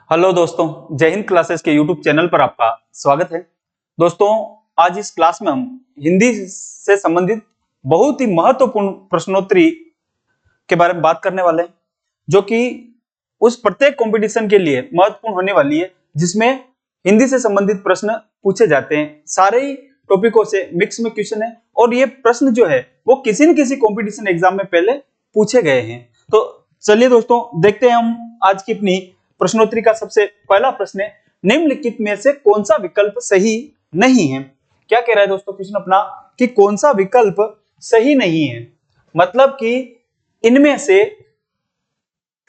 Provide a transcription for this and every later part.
Hello दोस्तों, जय Hind classes के यूट्यूब चैनल पर आपका स्वागत है। दोस्तों, आज इस क्लास में हम हिंदी से संबंधित बहुत ही महत्वपूर्ण प्रश्नोत्तरी के बारे में बात करने वाले हैं, जो कि उस प्रत्येक कंपटीशन के लिए महत्वपूर्ण होने वाली है, जिसमें हिंदी से संबंधित प्रश्न पूछे जाते हैं। सारे ही टॉपिकों से मिक्स में क्वेश्चन है और ये प्रश्न जो है वो किसी न किसी कंपटीशन एग्जाम में पहले पूछे गए हैं। तो चलिए दोस्तों, देखते हैं हम आज की अपनी प्रश्नोत्तरी का सबसे पहला प्रश्न है, निम्नलिखित में से कौन सा विकल्प सही नहीं है। क्या कह रहा है दोस्तों क्वेश्चन अपना कि कौन सा विकल्प सही नहीं है, मतलब कि इनमें से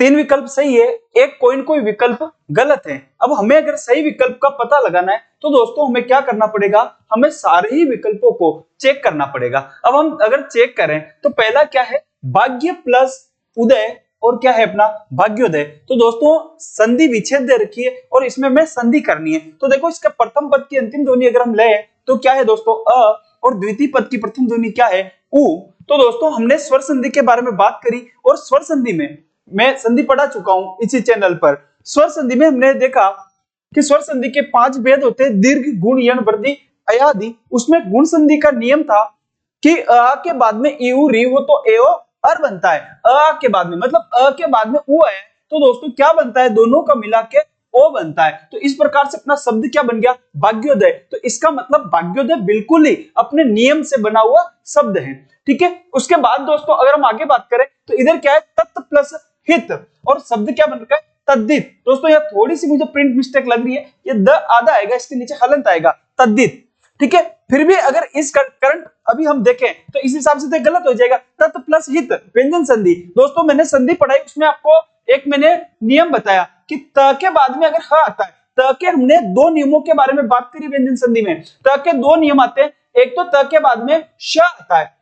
3 विकल्प सही है, एक कोई विकल्प गलत है। अब हमें अगर सही विकल्प का पता लगाना है तो दोस्तों हमें क्या करना पड़ेगा, हमें सारे ही विकल्पों को चेक करना पड़ेगा। अब हम अगर चेक करें तो पहला क्या है, भाग्य प्लस उदय, और क्या है अपना भाग्योदय। तो दोस्तों संधि विच्छेद दे रखी है और इसमें हमें संधि करनी है। तो देखो इसका प्रथम पद की अंतिम ध्वनि अगर हम ले तो क्या है दोस्तों अ, और द्वितीय पद की प्रथम ध्वनि क्या है उ। तो दोस्तों हमने स्वर संधि के बारे में बात करी और स्वर संधि में मैं संधि पढ़ा चुका हूं इसी चैनल पर। स्वर संधि में हमने देखा कि स्वर संधि के 5 भेद होते हैं, दीर्घ, गुण, यण, वृद्धि, अयादि। उसमें गुण संधि का नियम था कि अ के बाद में ईउ री हो तो एओ अर बनता है। अ के बाद में मतलब अ के बाद में उ है तो दोस्तों क्या बनता है, दोनों का मिला के ओ बनता है। तो इस प्रकार से अपना शब्द क्या बन गया, भाग्योदय। तो इसका मतलब भाग्योदय बिल्कुल ही अपने नियम से बना हुआ शब्द है। ठीक है, उसके बाद दोस्तों अगर हम आगे बात करें तो इधर क्या है, तत् प्लस हित, और शब्द क्या बन रहा है, तद्दित। दोस्तों यह थोड़ी सी मुझे प्रिंट मिस्टेक लग रही है, ये द आधा आएगा, इसके नीचे हलंत आएगा, तद्दित। ठीक है, फिर भी अगर इस करंट अभी हम देखें तो इस हिसाब से तो गलत हो जाएगा। तत् प्लस हित व्यंजन संधि। दोस्तों मैंने संधि पढ़ाई, उसमें आपको एक मैंने नियम बताया कि त के बाद में अगर ह आता है, त के हमने 2 नियमों के बारे में बात करी व्यंजन संधि में। त के 2 नियम आते हैं, एक तो त के बाद में श आता है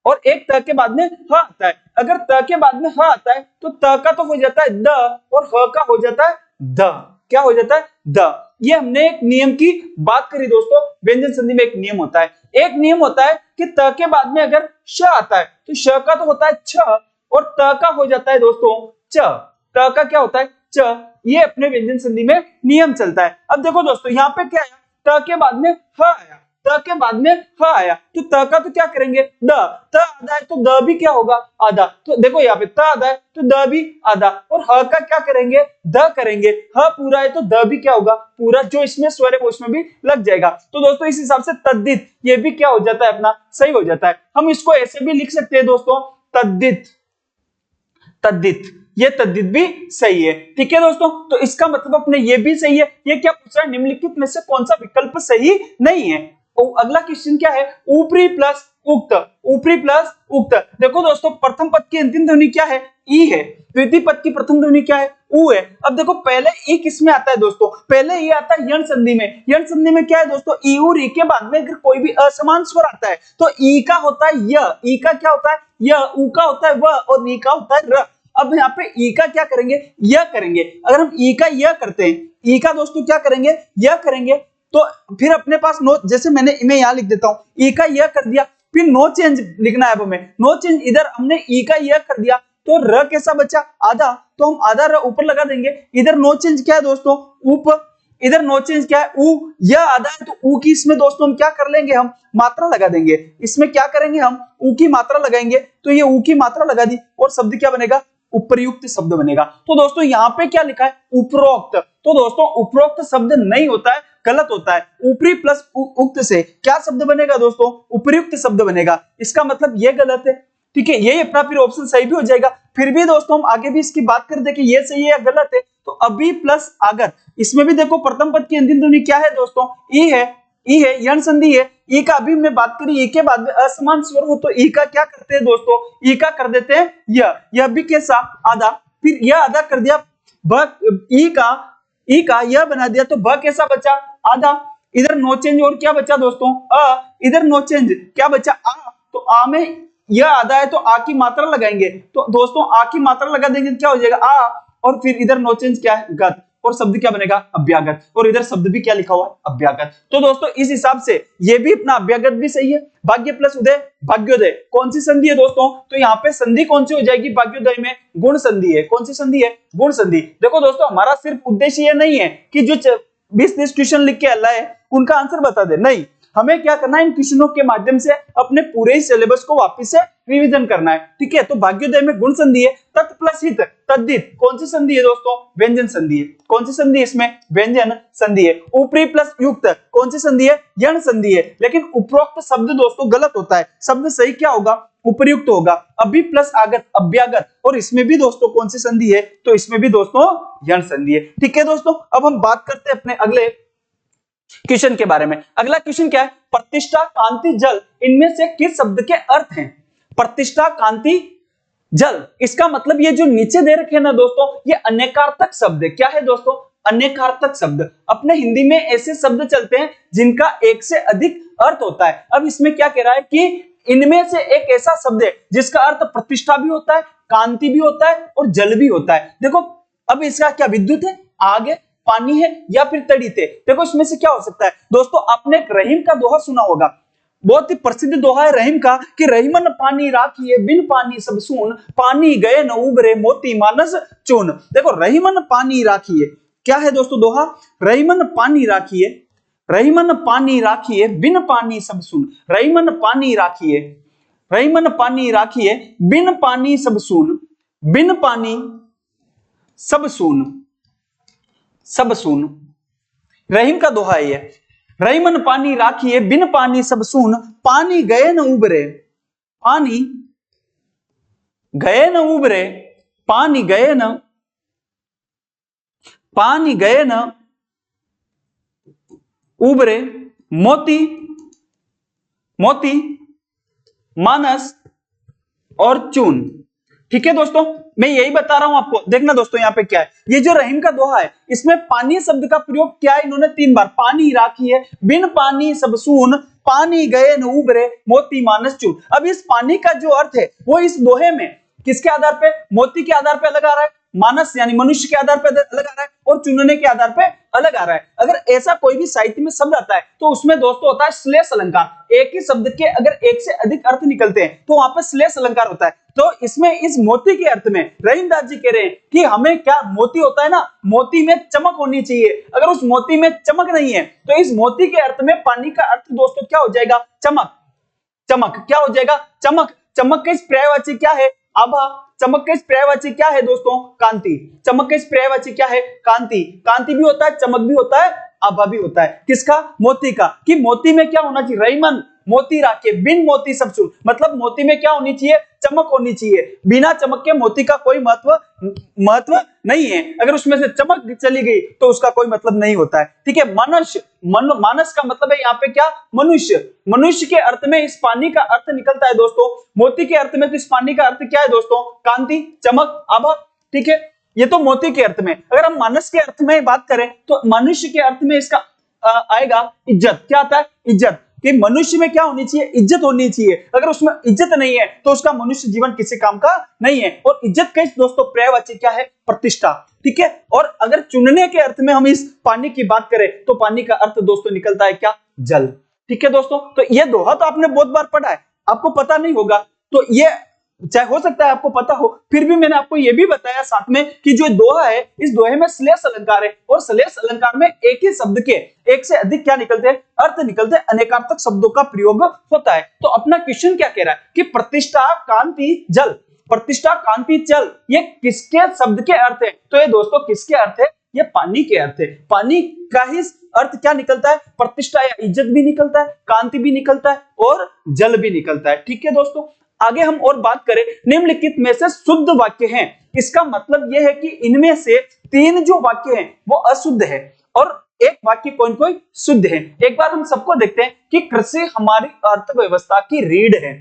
और एक त के बाद में ह आता है। अगर त के बाद में ह आता है तो त का तो हो जाता है द और ह का हो जाता है द। क्या हो जाता है, द। ये हमने एक नियम की बात करी दोस्तों। व्यंजन संधि में एक नियम होता है, एक नियम होता है कि त के बाद में अगर श आता है तो श का तो होता है छ और त का हो जाता है दोस्तों च। त का क्या होता है, च। ये अपने व्यंजन संधि में नियम चलता है। अब देखो दोस्तों यहाँ पे क्या आया, त के बाद में ह आया, त के बाद में ह आया, तो त का तो क्या करेंगे द। त आधा है तो द भी क्या होगा, आधा। तो देखो यहाँ पे त आधा है तो द भी आधा, और ह का क्या करेंगे, द करेंगे। ह पूरा है तो द भी क्या होगा, पूरा। जो इसमें स्वर है वो इसमें भी लग जाएगा। तो दोस्तों इस हिसाब से तद्दित ये भी क्या हो जाता है, अपना सही हो जाता है। हम इसको ऐसे भी लिख सकते हैं दोस्तों, तद्दित, तद्दित। ये तद्दित भी सही है। ठीक है दोस्तों, तो इसका मतलब अपने ये भी सही है। ये क्या पूछ रहा है, निम्नलिखित में से कौन सा विकल्प सही नहीं है। अगला क्वेश्चन क्या है, ऊपरी प्लस उक्त, ऊपरी प्लस उक्त। देखो दोस्तों प्रथम पद की अंतिम ध्वनि क्या है, ई है। द्वितीय पद की प्रथम ध्वनि क्या है, उ है। अब देखो पहले ई किस में आता है दोस्तों, पहले ये आता है यण संधि में। यण संधि में क्या है दोस्तों, ई और ई के बाद में अगर कोई भी असमान स्वर आता है तो ई का होता है य, ई का क्या होता है य, उ का होता है व, और री का होता है र। अब यहाँ पे ई का क्या करेंगे, य करेंगे। अगर हम ई का य करते हैं, ई का दोस्तों क्या करेंगे, य करेंगे, तो फिर अपने पास नो, जैसे मैं यहां लिख देता हूं, ई का य कर दिया, फिर नो चेंज लिखना है। अब हमें नो चेंज, इधर हमने ई का य कर दिया तो र कैसा बचा, आधा, तो हम आधा र ऊपर लगा देंगे। इधर नो चेंज क्या है दोस्तों, ऊपर, इधर नो चेंज क्या है, उ। यह आधा है तो उ की इसमें दोस्तों हम क्या कर लेंगे, हम मात्रा लगा देंगे। इसमें क्या करेंगे, हम उ की मात्रा लगाएंगे। तो ये उ की मात्रा लगा दी और शब्द क्या बनेगा, उपयुक्त शब्द बनेगा। तो दोस्तों यहाँ पे क्या लिखा है, उपरोक्त। तो दोस्तों उपरोक्त शब्द नहीं होता है, गलत होता है। ऊपरी प्लस उक्त से क्या शब्द बनेगा दोस्तों, उपयुक्त शब्द बनेगा। इसका मतलब ये गलत है। ठीक है, ये अपना फिर ऑप्शन सही भी हो जाएगा। फिर भी दोस्तों हम आगे भी इसकी बात कर दे कि ये सही है या गलत है। तो अभी प्लस अगर, इसमें भी देखो प्रथम पद की अंतिम ध्वनि क्या है दोस्तों, ई है। ई है, यण संधि है। ई का अभी हमने बात करी, ई के बाद में असमान स्वर हो तो ई का क्या करते हैं दोस्तों, ई का कर देते हैं यह भी कैसा, आधा। फिर यह आधा कर दिया, ब ई का यह बना दिया तो ब कैसा बचा, आधा। इधर नो चेंज और क्या बचा दोस्तों, अ। इधर नो चेंज क्या बचा, आ। तो आ में यह आधा है तो आ की मात्रा लगाएंगे। तो दोस्तों आ की मात्रा लगा देंगे क्या हो जाएगा, आ, और फिर इधर नो चेंज क्या है, गत। और शब्द क्या बनेगा, अभ्यागत, और इधर शब्द भी क्या लिखा हुआ है, अभ्यागत। तो दोस्तों इस हिसाब से ये भी अपना अभ्यागत भी सही है। भाग्य प्लस उदय, भाग्योदय, कौन सी संधि है दोस्तों, तो यहाँ पे संधि कौन सी हो जाएगी, भाग्योदय में गुण संधि है। कौन सी संधि है, गुण संधि। देखो दोस्तों हमारा सिर्फ उद्देश्य ये नहीं है कि जो 20-30 क्वेश्चन लिख के लाए उनका आंसर बता दे, नहीं, हमें क्या करना है, इन क्वेश्चनों के माध्यम से अपने पूरे ही सिलेबस को वापस से रिवीजन करना है। ठीक है, तो भाग्योदय में गुण संधि है, तत् प्लस हित, तद्धित, कौन सी संधि है दोस्तों, व्यंजन संधि है। कौन सी संधि है इसमें, व्यंजन संधि है। ऊपरी प्लस युक्त, कौन सी संधि है, यण संधि है। लेकिन उपरोक्त शब्द दोस्तों गलत होता है, शब्द सही क्या होगा, उपयुक्त होगा। अभी प्लस आगत, अभ्यागत, और इसमें भी दोस्तों कौन सी संधि है, तो इसमें भी दोस्तों यण संधि है। ठीक है दोस्तों, अब हम बात करते हैं अपने अगले क्वेश्चन के बारे में। अगला क्वेश्चन क्या है, प्रतिष्ठा, कांति, जल, इनमें से किस शब्द के अर्थ हैं। प्रतिष्ठा, कांति, जल, इसका मतलब ये जो नीचे दे रखे हैं ना दोस्तों, ये अनेकार्थक शब्द है। क्या है दोस्तों, अनेकार्थक शब्द। अपने हिंदी में ऐसे शब्द चलते हैं जिनका एक से अधिक अर्थ होता है। अब इसमें क्या कह रहा है कि इनमें से एक ऐसा शब्द है जिसका अर्थ प्रतिष्ठा भी होता है, कांति भी होता है और जल भी होता है। देखो अब इसका क्या, विद्युत है, आग है, पानी है, या फिर तड़ित है। देखो इसमें से क्या हो सकता है दोस्तों, आपने एक रहीम का दोहा सुना होगा, बहुत ही प्रसिद्ध दोहा है रहीम का, कि रहीमन पानी राखिए बिन पानी सब सून, पानी गए न उबरे मोती मानस चून। देखो रहीमन पानी राखिए, क्या है दोस्तों दोहा, रहीमन पानी राखिए, रहीमन पानी राखिए बिन पानी सब सून, रहीमन पानी राखिए, रहीमन पानी राखिए बिन पानी सब सून, बिन पानी सब सून, सब सून, रहीम का दोहा है ये। रहीमन पानी राखिए बिन पानी सब सून, पानी गए न उबरे, पानी गए न उबरे, पानी गए न, पानी गए न उबरे, मोती, मोती मानस और चून। ठीक है दोस्तों, मैं यही बता रहा हूं आपको। देखना दोस्तों यहाँ पे क्या है, ये जो रहीम का दोहा है इसमें पानी शब्द का प्रयोग क्या है, इन्होंने 3 बार, पानी राखिए बिन पानी सब सून, पानी गए न उबरे मोती मानस चून। अब इस पानी का जो अर्थ है वो इस दोहे में किसके आधार पे, मोती के आधार पे अलग आ रहा है, मानस यानी मनुष्य के आधार पे अलग आ रहा है, और चुनने के आधार पे अलग आ रहा है। अगर ऐसा कोई भी साहित्य में शब्द आता है तो उसमें दोस्तों होता है श्लेष अलंकार। एक ही शब्द के अगर एक से अधिक अर्थ निकलते हैं तो वहां पर श्लेष अलंकार होता है। तो इसमें इस मोती के अर्थ में रहीमदास जी कह रहे हैं कि हमें क्या, मोती होता है ना, मोती में चमक होनी चाहिए। अगर उस मोती में चमक नहीं है तो इस मोती के अर्थ में पानी का अर्थ दोस्तों क्या हो जाएगा, चमक, चमक क्या हो जाएगा, चमक। चमक का इस पर्यायवाची क्या है, आभा। चमक का इस पर्यायवाची क्या है दोस्तों, कांति। चमक का इस पर्यायवाची क्या है, कांति। कांति भी होता है, चमक भी होता है, आभा भी होता है। किसका, मोती का। कि मोती में क्या होना चाहिए, रहीमन मोती राखे बिन मोती सब सून, मतलब मोती में क्या होनी चाहिए, चमक होनी चाहिए। बिना चमक के मोती का कोई महत्व नहीं है। अगर उसमें से चमक चली गई तो उसका कोई मतलब नहीं होता है। ठीक है, मनुष्य, मानस का मतलब है यहाँ पे क्या, मनुष्य। मनुष्य के अर्थ में इस पानी का अर्थ निकलता है दोस्तों, मोती के अर्थ में तो इस पानी का अर्थ क्या है दोस्तों, कांति, चमक, आभा। ठीक है, ये तो मोती के अर्थ में। अगर हम मानस के अर्थ में बात करें तो मनुष्य के अर्थ में इसका आएगा इज्जत। क्या आता है, इज्जत। कि मनुष्य में क्या होनी चाहिए, इज्जत होनी चाहिए। अगर उसमें इज्जत नहीं है तो उसका मनुष्य जीवन किसी काम का नहीं है। और इज्जत का दोस्तों पर्यायवाची क्या है, प्रतिष्ठा। ठीक है, और अगर चुनने के अर्थ में हम इस पानी की बात करें तो पानी का अर्थ दोस्तों निकलता है क्या, जल। ठीक है दोस्तों, तो ये दोहा तो आपने बहुत बार पढ़ा है, आपको पता नहीं होगा तो ये चाहे हो सकता है आपको पता हो, फिर भी मैंने आपको यह भी बताया साथ में कि जो दोहा है इस दोहे में श्लेष अलंकार है, और श्लेष अलंकार में एक ही शब्द के एक से अधिक क्या निकलते हैं, अर्थ निकलते हैं, अनेकार्थक शब्दों का प्रयोग होता है। तो अपना क्वेश्चन क्या कह रहा है कि प्रतिष्ठा, कांति, जल, प्रतिष्ठा, कांति, जल, ये किसके शब्द के अर्थ है, तो ये दोस्तों किसके अर्थ है, ये पानी के अर्थ है। पानी का ही अर्थ क्या निकलता है, प्रतिष्ठा या इज्जत भी निकलता है, कांति भी निकलता है और जल भी निकलता है। ठीक है दोस्तों, आगे हम और बात करें, निम्नलिखित में से शुद्ध वाक्य हैं। इसका मतलब यह है कि इनमें से 3 जो वाक्य हैं वो अशुद्ध है और एक वाक्य कौन कोई शुद्ध है। एक बार हम सबको देखते हैं कि कृषि हमारी अर्थव्यवस्था की रीढ़ है।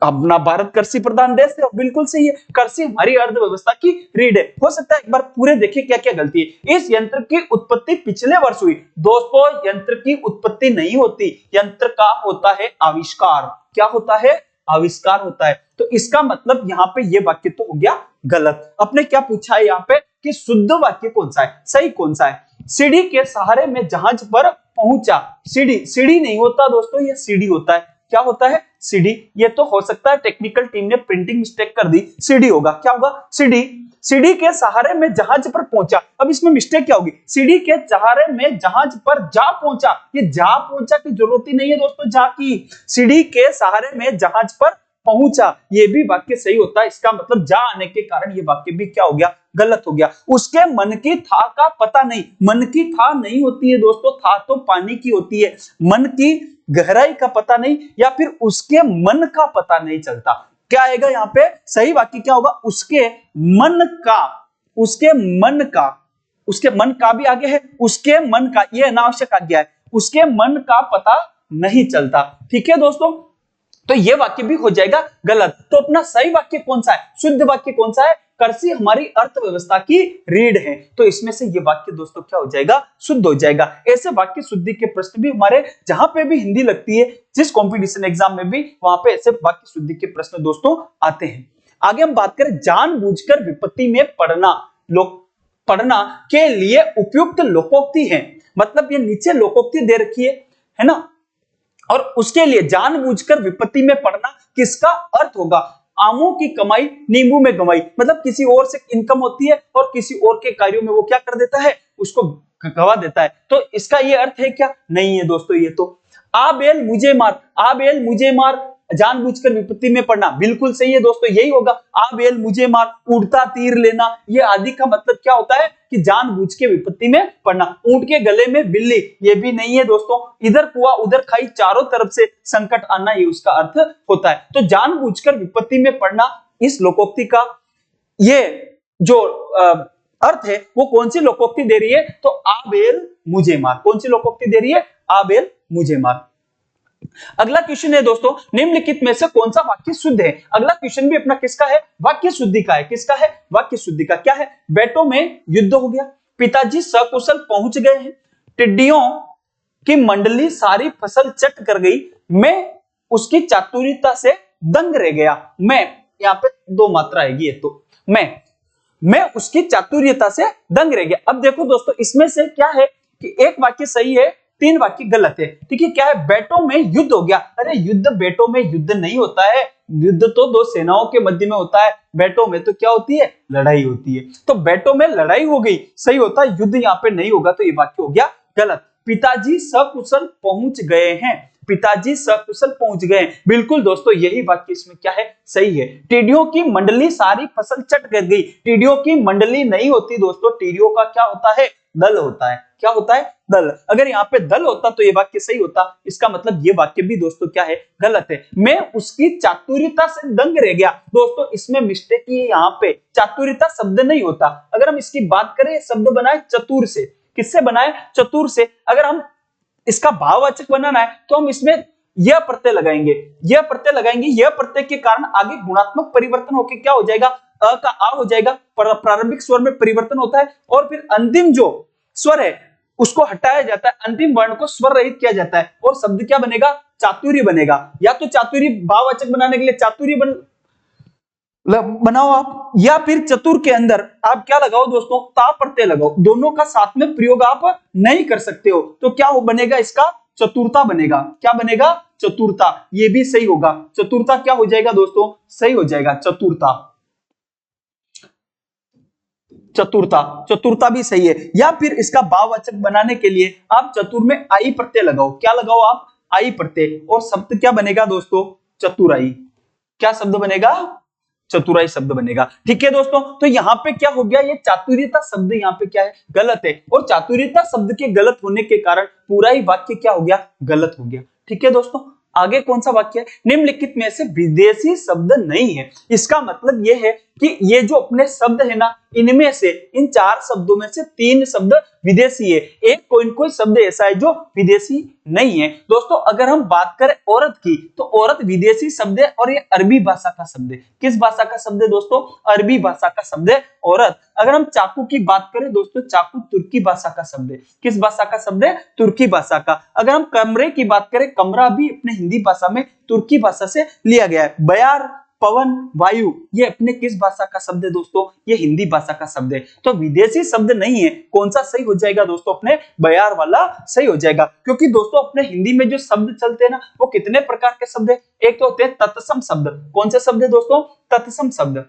अपना भारत कृषि प्रधान देश है, बिल्कुल सही है, कृषि हमारी अर्थव्यवस्था की रीढ़ है। हो सकता है एक बार पूरे देखिए क्या क्या गलती है। इस यंत्र की उत्पत्ति पिछले वर्ष हुई। दोस्तों यंत्र की उत्पत्ति नहीं होती, यंत्र का होता है आविष्कार। क्या होता है, आविष्कार होता है। तो इसका मतलब यहाँ पे ये वाक्य तो हो गया गलत। अपने क्या पूछा है यहाँ पे, कि शुद्ध वाक्य कौन सा है, सही कौन सा है। सीढ़ी के सहारे में जहाज पर पहुंचा, सीढ़ी नहीं होता दोस्तों, ये सीढ़ी होता है। क्या होता है, सीढ़ी। ये तो हो सकता है टेक्निकल टीम ने प्रिंटिंग मिस्टेक कर दी, सीढ़ी होगा। क्या होगा, सीढ़ी। सीढ़ी के सहारे में जहाज पर पहुंचा, अब इसमें मिस्टेक क्या होगी, सीढ़ी के सहारे में जहाज पर जा पहुंचा, ये जा पहुंचा की जरूरत ही नहीं है दोस्तों, जा की। सीढ़ी के सहारे में जहाज पर पहुंचा, ये भी वाक्य सही होता है। इसका मतलब जा आने के कारण ये वाक्य भी क्या हो गया, गलत हो गया। उसके मन की था का पता नहीं, मन की था नहीं होती है दोस्तों, था तो पानी की होती है। मन की गहराई का पता नहीं या फिर उसके मन का पता नहीं चलता। क्या आएगा यहाँ पे, सही वाक्य क्या होगा, उसके मन का, उसके मन का, उसके मन का भी आगे है, उसके मन का, ये अनावश्यक आज्ञा है, उसके मन का पता नहीं चलता। ठीक है दोस्तों, तो ये वाक्य भी हो जाएगा गलत। तो अपना सही वाक्य कौन सा है, शुद्ध वाक्य कौन सा है, कृषि हमारी अर्थव्यवस्था की रीढ़ है। तो इसमें से ये वाक्य दोस्तों क्या हो जाएगा, शुद्ध हो जाएगा। ऐसे वाक्य शुद्धि के प्रश्न भी हमारे जहां पे भी हिंदी लगती है, जिस कंपटीशन एग्जाम में भी, वहां पे ऐसे वाक्य शुद्धि के प्रश्न दोस्तों आते हैं। आगे हम बात करें जानबूझकर विपत्ति में पड़ना, पढ़ना के लिए उपयुक्त लोकोक्ति है। मतलब ये नीचे लोकोक्ति दे रखी है ना, और उसके लिए जानबूझकर विपत्ति में पड़ना किसका अर्थ होगा, आमों की कमाई नींबू में गंवाई। मतलब किसी और से इनकम होती है और किसी और के कार्यों में वो क्या कर देता है, उसको गवा देता है। तो इसका ये अर्थ है क्या, नहीं है दोस्तों। ये तो आ बेल मुझे मार, आ बेल मुझे मार, जानबूझकर विपत्ति में पड़ना, बिल्कुल सही है दोस्तों, यही होगा। आ बेल मुझे मार, उड़ता तीर लेना, ये आदि का मतलब क्या होता है कि जानबूझ के विपत्ति में पड़ना। ऊंट के गले में बिल्ली, ये भी नहीं है दोस्तों। इधर कुआं उधर खाई, चारों तरफ से संकट आना, ये उसका अर्थ होता है। तो जानबूझकर विपत्ति में पड़ना, इस लोकोक्ति का ये जो अर्थ है वो कौन सी लोकोक्ति दे रही है, तो आ बेल मुझे मार। कौन सी लोकोक्ति दे रही है, आ बेल मुझे मार। अगला क्वेश्चन है दोस्तों, निम्नलिखित में से कौन सा वाक्य शुद्ध है। अगला क्वेश्चन भी अपना किसका है, वाक्य शुद्धि का है। किसका है, वाक्य शुद्धि का। क्या है, बेटों में युद्ध हो गया, पिताजी सकुशल पहुंच गए हैं, टिड्डियों की मंडली सारी फसल चट कर गई, मैं उसकी चातुर्यता से दंग रह गया। मैं, यहाँ पे दो मात्रा आएगी, ये तो मैं उसकी चातुर्यता से दंग रह गया। अब देखो दोस्तों, इसमें से क्या है कि एक वाक्य सही है, तीन वाक्य गलत है। ठीक है, क्या है, बेटों में युद्ध हो गया। अरे युद्ध, बेटों में युद्ध नहीं होता है, युद्ध तो दो सेनाओं के मध्य में होता है, बेटों में तो क्या होती है, लड़ाई होती है। तो बेटों में लड़ाई हो गई, सही होता है, युद्ध यहाँ पे नहीं होगा, तो ये वाक्य हो गया गलत। पिताजी सकुशल पहुंच गए हैं, पिताजी सकुशल पहुंच गए, बिल्कुल दोस्तों यही वाक्य इसमें क्या है, सही है। टिड्डियों की मंडली सारी फसल चट कर गई, टिड्डियों की मंडली नहीं होती दोस्तों, टिड्डियों का क्या होता है, दल होता है। क्या होता है, दल। अगर यहाँ पे दल होता तो ये वाक्य सही होता, इसका मतलब ये वाक्य भी दोस्तों क्या है, गलत है। मैं उसकी चातुर्यता से दंग रह गया। दोस्तों इसमें मिस्टेक ये, यहाँ पे चातुर्यता शब्द नहीं होता। अगर हम इसकी बात करें, शब्द बनाए चतुर से, किससे बनाए, चतुर से। अगर हम इसका भाववाचक बनाना है तो हम इसमें यह प्रत्यय लगाएंगे, यह प्रत्यय लगाएंगे, यह प्रत्यय के कारण आगे गुणात्मक परिवर्तन होकर क्या हो जाएगा, अ का आ हो जाएगा, प्रारंभिक स्वर में परिवर्तन होता है, और फिर अंतिम जो स्वर है उसको हटाया जाता है, अंतिम वर्ण को स्वर रहित किया जाता है, और शब्द क्या बनेगा, चातुर्य बनेगा। या तो चातुर्य भाववाचक बनाने के लिए चातुर्य बनाओ आप, या फिर चतुर के अंदर आप क्या लगाओ दोस्तों, ता प्रत्यय लगाओ। दोनों का साथ में प्रयोग आप नहीं कर सकते हो, तो क्या बनेगा, इसका चतुरता बनेगा। क्या बनेगा, चतुरता। ये भी सही होगा, चतुरता क्या हो जाएगा दोस्तों, सही हो जाएगा, चतुरता। चतुरता, चतुरता भी सही है। या फिर इसका भाववाचक बनाने के लिए आप चतुर में आई प्रत्यय लगाओ। क्या लगाओ आप, आई प्रत्यय, और शब्द क्या बनेगा दोस्तों, चतुराई। क्या शब्द बनेगा, चतुराई शब्द बनेगा। ठीक है दोस्तों, तो यहाँ पे क्या हो गया, ये चातुर्यता शब्द यहाँ पे क्या है, गलत है, और चातुर्यता शब्द के गलत होने के कारण पूरा ही वाक्य क्या हो गया, गलत हो गया। ठीक है दोस्तों, आगे कौन सा वाक्य है, निम्नलिखित में से विदेशी शब्द नहीं है। इसका मतलब यह है कि ये जो अपने शब्द है ना, इनमें से, इन चार शब्दों में से तीन शब्द विदेशी है, एक कोई शब्द ऐसा है जो विदेशी नहीं है। दोस्तों अगर हम बात करें औरत की, तो औरत विदेशी शब्द है, और ये अरबी भाषा का शब्द है। किस भाषा का शब्द है दोस्तों, अरबी भाषा का शब्द है औरत। अगर हम चाकू की बात करें दोस्तों, चाकू तुर्की भाषा का शब्द है। किस भाषा का शब्द है, तुर्की भाषा का। अगर हम कमरे की बात करें, कमरा भी अपने हिंदी भाषा में तुर्की भाषा से लिया गया है। बयार पवन, वायु, ये अपने किस भाषा का शब्द है दोस्तों? ये हिंदी भाषा का शब्द है। तो विदेशी शब्द नहीं है। कौन सा सही हो जाएगा दोस्तों? अपने बयार वाला सही हो जाएगा, क्योंकि दोस्तों अपने हिंदी में जो शब्द चलते हैं ना, वो कितने प्रकार के शब्द है। एक तो होते हैं तत्सम शब्द। कौन से शब्द है दोस्तों? तत्सम शब्द।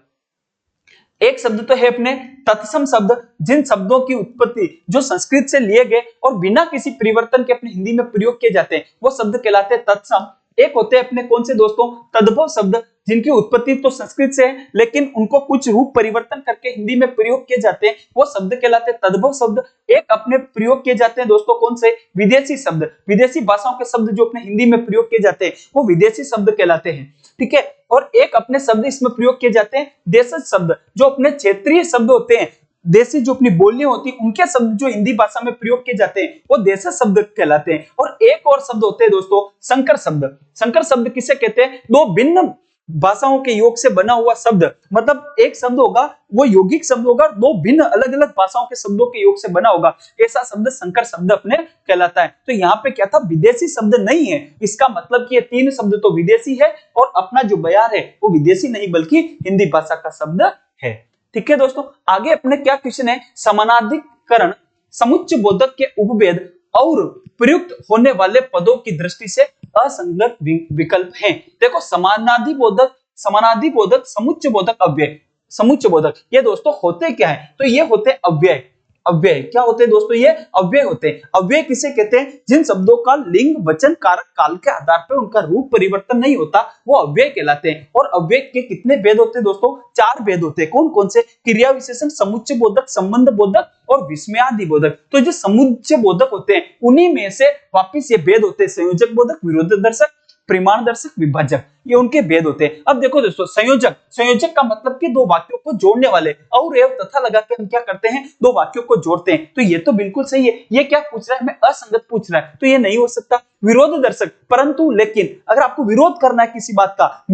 एक शब्द तो है अपने तत्सम शब्द, जिन शब्दों की उत्पत्ति जो संस्कृत से लिए गए और बिना किसी परिवर्तन के अपने हिंदी में प्रयोग किए जाते हैं, वो शब्द कहलाते हैं तत्सम। एक होते हैं अपने कौन से दोस्तों? तद्भव शब्द, जिनकी उत्पत्ति तो संस्कृत से है लेकिन उनको कुछ रूप परिवर्तन करके हिंदी में प्रयोग किए जाते हैं, वो शब्द कहलाते हैं तद्भव शब्द। एक अपने प्रयोग किए जाते हैं दोस्तों कौन से? विदेशी शब्द। विदेशी भाषाओं के शब्द जो अपने हिंदी में प्रयोग किए जाते हैं वो विदेशी शब्द कहलाते हैं, ठीक है। और एक अपने शब्द इसमें प्रयोग किए जाते हैं देशज शब्द, जो अपने क्षेत्रीय शब्द होते हैं, देशी जो अपनी बोलियां होती हैं उनके शब्द जो हिंदी भाषा में प्रयोग किए जाते हैं वो देशज शब्द कहलाते हैं। और एक और शब्द होते हैं दोस्तों संकर शब्द। संकर शब्द किसे कहते हैं? दो भिन्न भाषाओं के योग से बना हुआ शब्द, मतलब एक शब्द होगा वो यौगिक शब्द होगा, दो भिन्न अलग अलग भाषाओं के शब्दों के योग से बना होगा, ऐसा शब्द संकर शब्द अपने कहलाता है। तो यहाँ पे क्या था? विदेशी शब्द नहीं है। इसका मतलब कि ये तीन शब्द तो विदेशी है और अपना जो बयार है वो विदेशी नहीं बल्कि हिंदी भाषा का शब्द है, ठीक है दोस्तों। आगे अपने क्या क्वेश्चन है? समानाधिकरण समुच्चय बोधक के उपभेद और प्रयुक्त होने वाले पदों की दृष्टि से असंगत विकल्प हैं। देखो समानाधिबोधक, समानाधिबोधक, समुच्चय बोधक, अव्यय। समुच्चय बोधक ये दोस्तों होते क्या है? तो ये होते अव्यय। अव्यय क्या होते हैं दोस्तों? ये अव्यय होते हैं। अव्यय किसे कहते हैं? जिन शब्दों का लिंग, वचन, कारक, काल के आधार पर उनका रूप परिवर्तन नहीं होता, वो अव्यय कहलाते हैं। और अव्यय के कितने भेद होते हैं दोस्तों? 4 भेद होते हैं। कौन कौन से? क्रिया विशेषण, समुच्चय बोधक, संबंध बोधक और विस्मयादि बोधक। तो जो समुच्चय बोधक होते हैं उन्हीं में से वापिस ये भेद होते हैं संयोजक बोधक, विरोधादर्शक, परिमाण दर्शक, विभाजक, ये उनके भेद होते हैं। अब देखो दोस्तों संयोजक, संयोजक का मतलब कि दो वाक्यों को जोड़ने वाले, और एवं तथा लगा के हम क्या करते हैं? दो वाक्यों को जोड़ते हैं। तो ये तो बिल्कुल सही है। ये क्या पूछ रहा है? हमें असंगत पूछ रहा है, तो ये नहीं हो सकता। विरोध दर्शक, परंतु, लेकिन, अगर आपको विरोध करना है किसी बात का,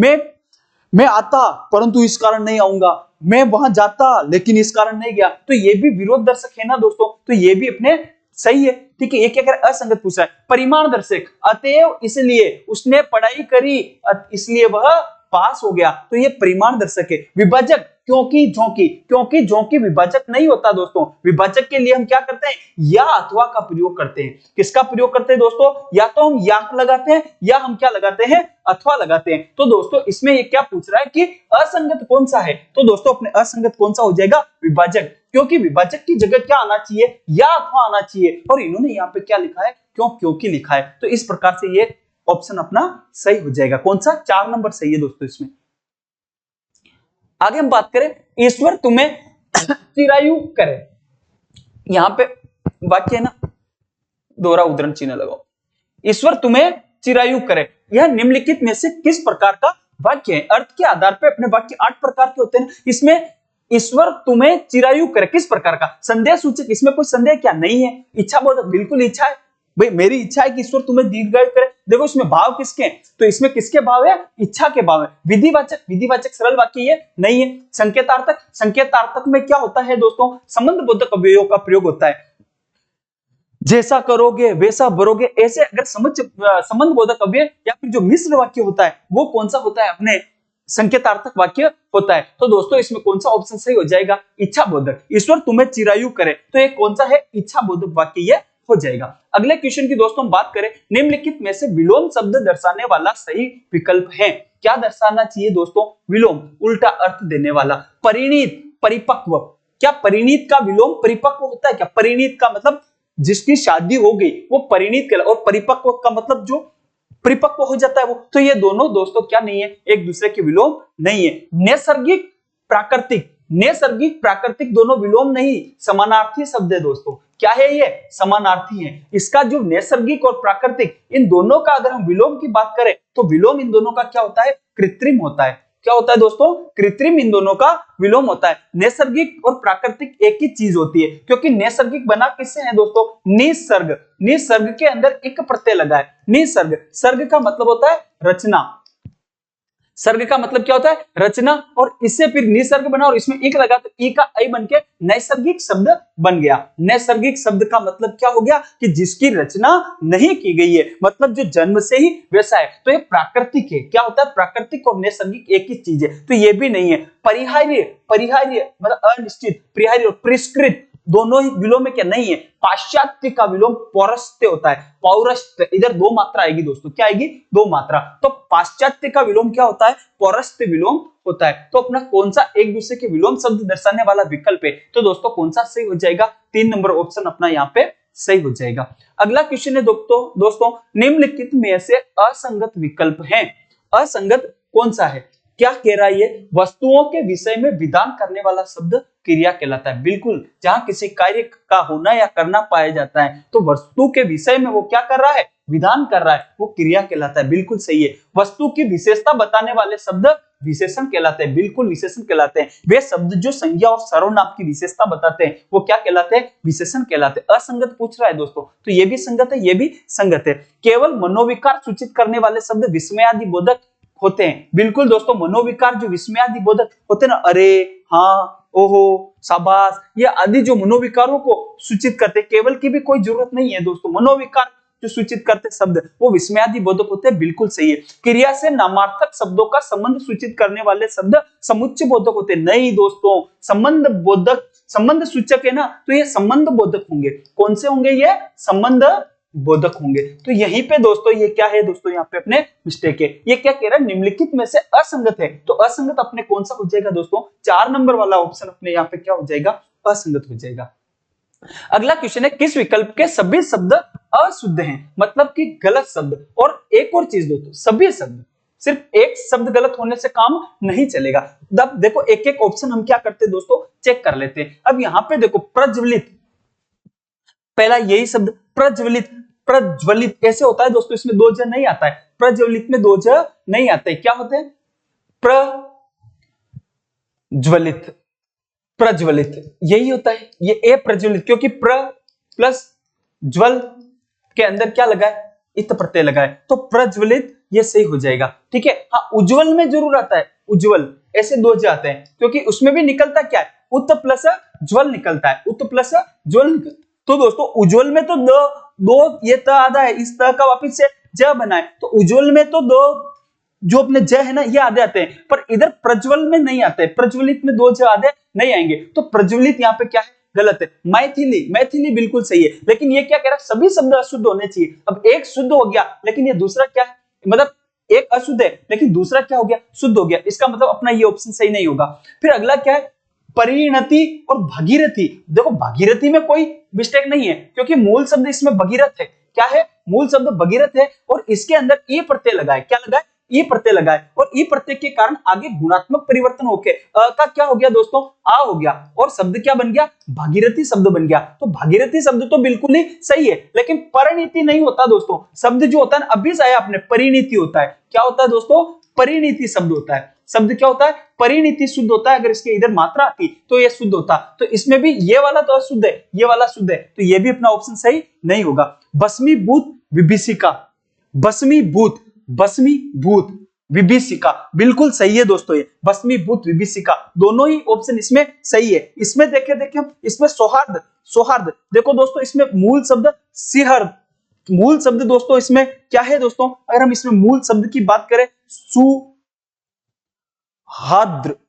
मैं आता परंतु इस कारण नहीं आऊंगा, मैं वहां जाता लेकिन इस कारण नहीं गया, तो ये भी विरोध दर्शक है ना दोस्तों। तो ये भी अपने सही है, ठीक है। ये क्या कर असंगत पूछ रहा है? परिमाण दर्शक, अतएव इसलिए उसने पढ़ाई करी इसलिए वह पास हो गया, तो ये परिमाण दर्शक है। विभाजक, क्योंकि झोंकी, क्योंकि झोंकी विभाजक नहीं होता दोस्तों। विभाजक के लिए हम क्या करते हैं? या अथवा का प्रयोग करते हैं। किसका प्रयोग करते हैं दोस्तों? या तो हम या लगाते हैं या हम क्या लगाते हैं? अथवा लगाते हैं। तो दोस्तों इसमें ये क्या पूछ रहा है कि असंगत कौन सा है? तो दोस्तों अपने असंगत कौन सा हो जाएगा? विभाजक, क्योंकि विभाजक की जगह क्या आना चाहिए? या अथवा आना चाहिए। और इन्होंने यहाँ पे क्या लिखा है? क्योंकि लिखा है। तो इस प्रकार से ये ऑप्शन अपना सही हो जाएगा। कौन सा? 4 नंबर सही है दोस्तों इसमें। आगे हम बात करें, ईश्वर तुम्हें चिरायु करे। यहां पे वाक्य है ना, दोहरा उद्धरण चिन्ह लगाओ। ईश्वर तुम्हें चिरायु करे, यह निम्नलिखित में से किस प्रकार का वाक्य है? अर्थ के आधार पर अपने वाक्य 8 प्रकार के होते हैं। इसमें ईश्वर तुम्हें चिरायु करे किस प्रकार का? संदेह सूचक, इसमें कोई संदेह क्या नहीं है। इच्छा बोधक, बिल्कुल इच्छा है भाई, मेरी इच्छा है कि ईश्वर तुम्हें दीर्घायु करे। देखो इसमें भाव किसके हैं? तो इसमें किसके भाव है? इच्छा के भाव है। विधिवाचक, विधिवाचक सरल वाक्य ये नहीं है। संकेतार्थक, संकेतार्थक में क्या होता है दोस्तों? संबंध बोधक अव्ययों का प्रयोग होता है। जैसा करोगे वैसा भरोगे, ऐसे अगर संबंध बोधक अव्यय या फिर जो मिश्र वाक्य होता है वो कौन सा होता है? अपने संकेतार्थक वाक्य होता है। तो दोस्तों इसमें कौन सा ऑप्शन सही हो जाएगा? इच्छा बोधक। ईश्वर तुम्हें चिरायु करे, तो ये कौन सा है? इच्छा बोधक वाक्य ये हो जाएगा। अगले क्वेश्चन की दोस्तों हम बात करें, निम्नलिखित में से विलोम शब्द दर्शाने वाला सही विकल्प है। क्या दर्शाना चाहिए दोस्तों? विलोम, उल्टा अर्थ देने वाला। परिणीत, परिपक्व, क्या परिणीत का विलोम परिपक्व होता है क्या? परिणीत का मतलब जिसकी शादी हो गई वो परिणीत कहलाता है, और परिपक्व का मतलब जो परिपक्व हो जाता है वो। तो ये दोनों दोस्तों क्या नहीं है? एक दूसरे के विलोम नहीं है। नैसर्गिक, प्राकृतिक, नैसर्गिक प्राकृतिक दोनों विलोम नहीं, समानार्थी शब्द है दोस्तों। क्या है ये? समानार्थी है। इसका जो नैसर्गिक और प्राकृतिक, इन दोनों का अगर हम विलोम की बात करें तो विलोम इन दोनों का क्या होता है? कृत्रिम होता है। क्या होता है दोस्तों? कृत्रिम इन दोनों का विलोम होता है। नैसर्गिक और प्राकृतिक एक ही चीज होती है, क्योंकि नैसर्गिक बना किससे है दोस्तों? निसर्ग, निसर्ग के अंदर एक प्रत्यय लगा है। निसर्ग, सर्ग का मतलब होता है रचना। सर्ग का मतलब क्या होता है? रचना, और इससे फिर निसर्ग बना और इसमें इक लगा तो ई का ऐ बन के नैसर्गिक शब्द बन गया। नैसर्गिक शब्द का मतलब क्या हो गया कि जिसकी रचना नहीं की गई है, मतलब जो जन्म से ही वैसा है। तो ये प्राकृतिक है। क्या होता है? प्राकृतिक और नैसर्गिक एक ही चीज है, तो ये भी नहीं है। परिहार्य, परिहार्य मतलब अनिश्चित, परिहार्य और परिष्कृत दोनों ही विलोम में क्या नहीं है। पाश्चात्य का विलोम पौरस्त्य होता है। पौरस्त्य, इधर दो मात्रा आएगी दोस्तों, क्या आएगी? दो मात्रा। तो पाश्चात्य का विलोम क्या होता है? पौरस्त्य विलोम होता है। तो अपना कौन सा एक दूसरे के विलोम शब्द दर्शाने वाला विकल्प है? तो दोस्तों कौन सा सही हो जाएगा? 3 नंबर ऑप्शन अपना यहाँ पे सही हो जाएगा। अगला क्वेश्चन है दोस्तों निम्नलिखित में से असंगत विकल्प है। असंगत कौन सा है? क्या कह रहा है ये? वस्तुओं के विषय में विधान करने वाला शब्द क्रिया कहलाता है। बिल्कुल, जहां किसी कार्य का होना या करना पाया जाता है तो वस्तु के विषय में वो क्या कर रहा है? विधान कर रहा है, वो क्रिया कहलाता है। बिल्कुल सही है। वस्तु की विशेषता बताने वाले शब्द विशेषण कहलाते हैं। बिल्कुल विशेषण कहलाते हैं। वे शब्द जो संज्ञा और सर्वनाम की विशेषता बताते हैं वो क्या कहलाते हैं? विशेषण कहलाते हैं। असंगत पूछ रहा है दोस्तों, तो ये भी संगत है, ये भी संगत है। केवल मनोविकार सूचित करने वाले शब्द विस्मयादि बोधक होते हैं। बिल्कुल दोस्तों, मनोविकार जो विस्मयादि बोधक होते हैं ना, अरे, हाँ, ओहो, शाबाश, ये आदि जो मनोविकारों को सूचित करते, केवल की भी कोई जरूरत नहीं है दोस्तों। मनोविकार जो सूचित करते शब्द वो विस्मयादि बोधक होते हैं। बिल्कुल सही है। क्रिया से नामार्थक शब्दों का संबंध सूचित करने वाले शब्द समुच्चय बोधक होते हैं। नहीं दोस्तों, संबंध बोधक, संबंध सूचक है ना, तो ये संबंध बोधक होंगे। कौन से होंगे? ये संबंध बोधक होंगे। तो यहीं पे दोस्तों ये क्या है दोस्तों? यहाँ पे अपने मिस्टेक है। ये क्या कह रहा है? निम्नलिखित में से असंगत है। तो असंगत अपने कौन सा हो जाएगा दोस्तों? 4 नंबर वाला ऑप्शन अपने यहाँ पे क्या हो जाएगा? असंगत हो जाएगा। अगला क्वेश्चन है किस विकल्प के सभी शब्द अशुद्ध हैं? मतलब कि गलत शब्द। और एक और चीज दोस्तों, सभी शब्द, सिर्फ एक शब्द गलत होने से काम नहीं चलेगा। अब देखो एक एक ऑप्शन हम क्या करते हैं दोस्तों? चेक कर लेते हैं। अब यहाँ पे देखो प्रज्वलित, पहला यही शब्द प्रज्वलित, प्रज्वलित ऐसे होता है दोस्तों, इसमें दो ज नहीं आता है। प्रज्वलित में दो ज नहीं आते। क्या होते हैं? प्रज्वलित, प्रज्वलित यही होता है। ये ए प्रज्वलित, क्योंकि प्र प्लस ज्वल के अंदर क्या लगा है? इत प्रत्यय लगा है, तो प्रज्वलित ये सही हो जाएगा। ठीक है। हाँ, उज्जवल में जरूर आता है, उज्जवल, ऐसे दो ज आते हैं, क्योंकि उसमें भी निकलता क्या है? उत प्लस ज्वल निकलता है, उत प्लस ज्वल निकलता। तो दोस्तों उज्जवल में तो दो ये त आधा है, इस त का वापिस से ज बना है, तो उज्जवल में तो दो जो अपने ज है ना ये आधे आते हैं, पर इधर प्रज्वल में नहीं आते। प्रज्वलित में दो ज आधे नहीं आएंगे, तो प्रज्वलित यहाँ पे क्या है? गलत है। मैथिली, मैथिली बिल्कुल सही है, लेकिन ये क्या कह रहा है? सभी शब्द अशुद्ध होने चाहिए। अब एक शुद्ध हो गया, लेकिन ये दूसरा क्या है? मतलब एक अशुद्ध है लेकिन दूसरा क्या हो गया? शुद्ध हो गया। इसका मतलब अपना ये ऑप्शन सही नहीं होगा। फिर अगला क्या है? परिणति और भगीरथी। देखो भगीरथी में कोई मिस्टेक नहीं है, क्योंकि मूल शब्द इसमें भगीरथ है। क्या है? मूल शब्द भगीरथ है, और इसके अंदर ई प्रत्यय लगा है। क्या लगा है? ई प्रत्यय लगा है, और ई प्रत्यय के कारण आगे गुणात्मक परिवर्तन होके अ का क्या हो गया दोस्तों? आ हो गया, और शब्द क्या बन गया? भागीरथी शब्द बन गया। तो भागीरथी शब्द तो बिल्कुल ही सही है, लेकिन परिणति नहीं होता दोस्तों। शब्द जो होता है ना, अभी आया अपने, परिणति होता है। क्या होता है दोस्तों? परिणति शब्द होता है। शब्द क्या होता है? परिणति शुद्ध होता है। अगर इसके इधर मात्रा आती तो ये शुद्ध होता। तो इसमें भी ये वाला तो अशुद्ध है, ये वाला शुद्ध है, तो ये भी अपना ऑप्शन सही नहीं होगा। भस्मीभूत विभीषिका, भस्मीभूत, भस्मीभूत विभीषिका बिल्कुल सही है दोस्तों। ये भस्मीभूत विभीषिका दोनों ही ऑप्शन इसमें सही है। इसमें देखे हम, इसमें सौहार्द, सौहार्द देखो दोस्तों, इसमें मूल शब्द सिहर्द, मूल शब्द दोस्तों इसमें क्या है दोस्तों? अगर हम इसमें मूल शब्द की बात करें, सुहद्र,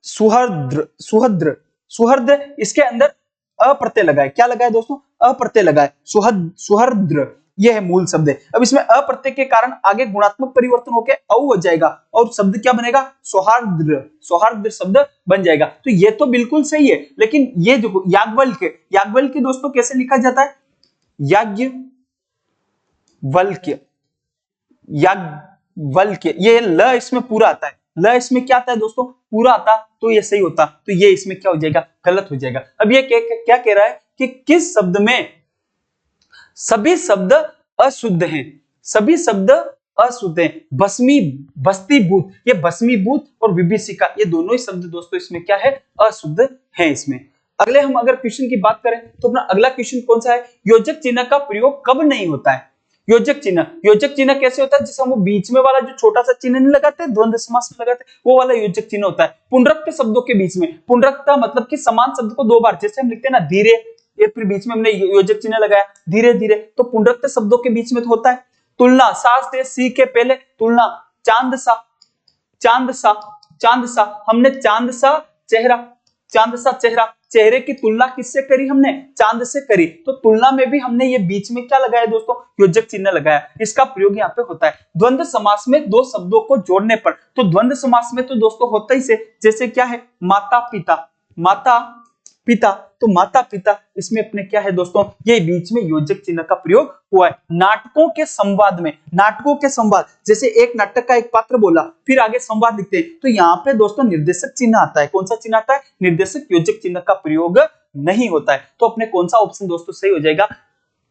सुहद्र, सुहद्र, सुहर्द, इसके अंदर अप्रत्यय लगा है। क्या लगा है दोस्तों? अप्रत्यय लगा है। सुहर्द्र ये है मूल शब्द है। अब इसमें अप्रत्यय के कारण आगे गुणात्मक परिवर्तन होकर औ हो जाएगा, और शब्द क्या बनेगा? सौहार्द्र, सौहार्द्र शब्द बन जाएगा। तो ये तो बिल्कुल सही है, लेकिन ये जो याज्ञवल्क्य, याज्ञवल्क्य दोस्तों कैसे लिखा जाता है? याज्ञवल्क्य, याज्ञवल्क्य, ये ल इसमें पूरा आता है। ल इसमें क्या आता है दोस्तों? पूरा आता, तो ये सही होता। तो ये इसमें क्या हो जाएगा? गलत हो जाएगा। अब ये क्या कह रहा है कि किस शब्द में सभी शब्द अशुद्ध हैं? सभी शब्द अशुद्ध हैं। भस्मी, भस्मीभूत, ये भस्मीभूत और विभीषिका ये दोनों ही शब्द दोस्तों इसमें क्या है? अशुद्ध हैं इसमें। अगले हम अगर क्वेश्चन की बात करें तो अपना अगला क्वेश्चन कौन सा है? योजक चिन्ह का प्रयोग कब नहीं होता है? योजक चिन्ह, योजक चिन्ह कैसे होता है, जैसे हम वो बीच में वाला जो छोटा सा चिन्ह नहीं लगाते, द्वंद्व समास में लगाते, वो वाला योजक चिन्ह होता है। पुनरक्त शब्दों के बीच में, पुनरक्त का मतलब कि समान शब्द को दो बार, जैसे हम लिखते हैं ना धीरे, ये फिर बीच में हमने योजक चिन्ह लगाया धीरे धीरे, तो पुनरक्त शब्दों के बीच में तो होता है। तुलना, सा से सी के पहले तुलना, चांद सा, चांद सा, चांद सा, हमने चांद सा चेहरा, चांद सा चेहरा, चेहरे की तुलना किससे करी हमने, चांद से करी, तो तुलना में भी हमने ये बीच में क्या लगाया दोस्तों, योजक चिन्ह लगाया। इसका प्रयोग यहाँ पे होता है। द्वंद्व समास में दो शब्दों को जोड़ने पर, तो द्वंद्व समास में तो दोस्तों होता ही से, जैसे क्या है माता पिता, माता पिता, तो माता पिता, इसमें अपने क्या है दोस्तों, ये बीच में योजक चिन्ह का प्रयोग हुआ है। नाटकों के संवाद में, नाटकों के संवाद, जैसे एक नाटक का एक पात्र बोला, फिर आगे संवाद लिखते हैं, तो यहाँ पे दोस्तों निर्देशक चिन्ह आता है। कौन सा चिन्ह आता है, निर्देशक, योजक चिन्ह का प्रयोग नहीं होता है। तो अपने कौन सा ऑप्शन दोस्तों सही हो जाएगा,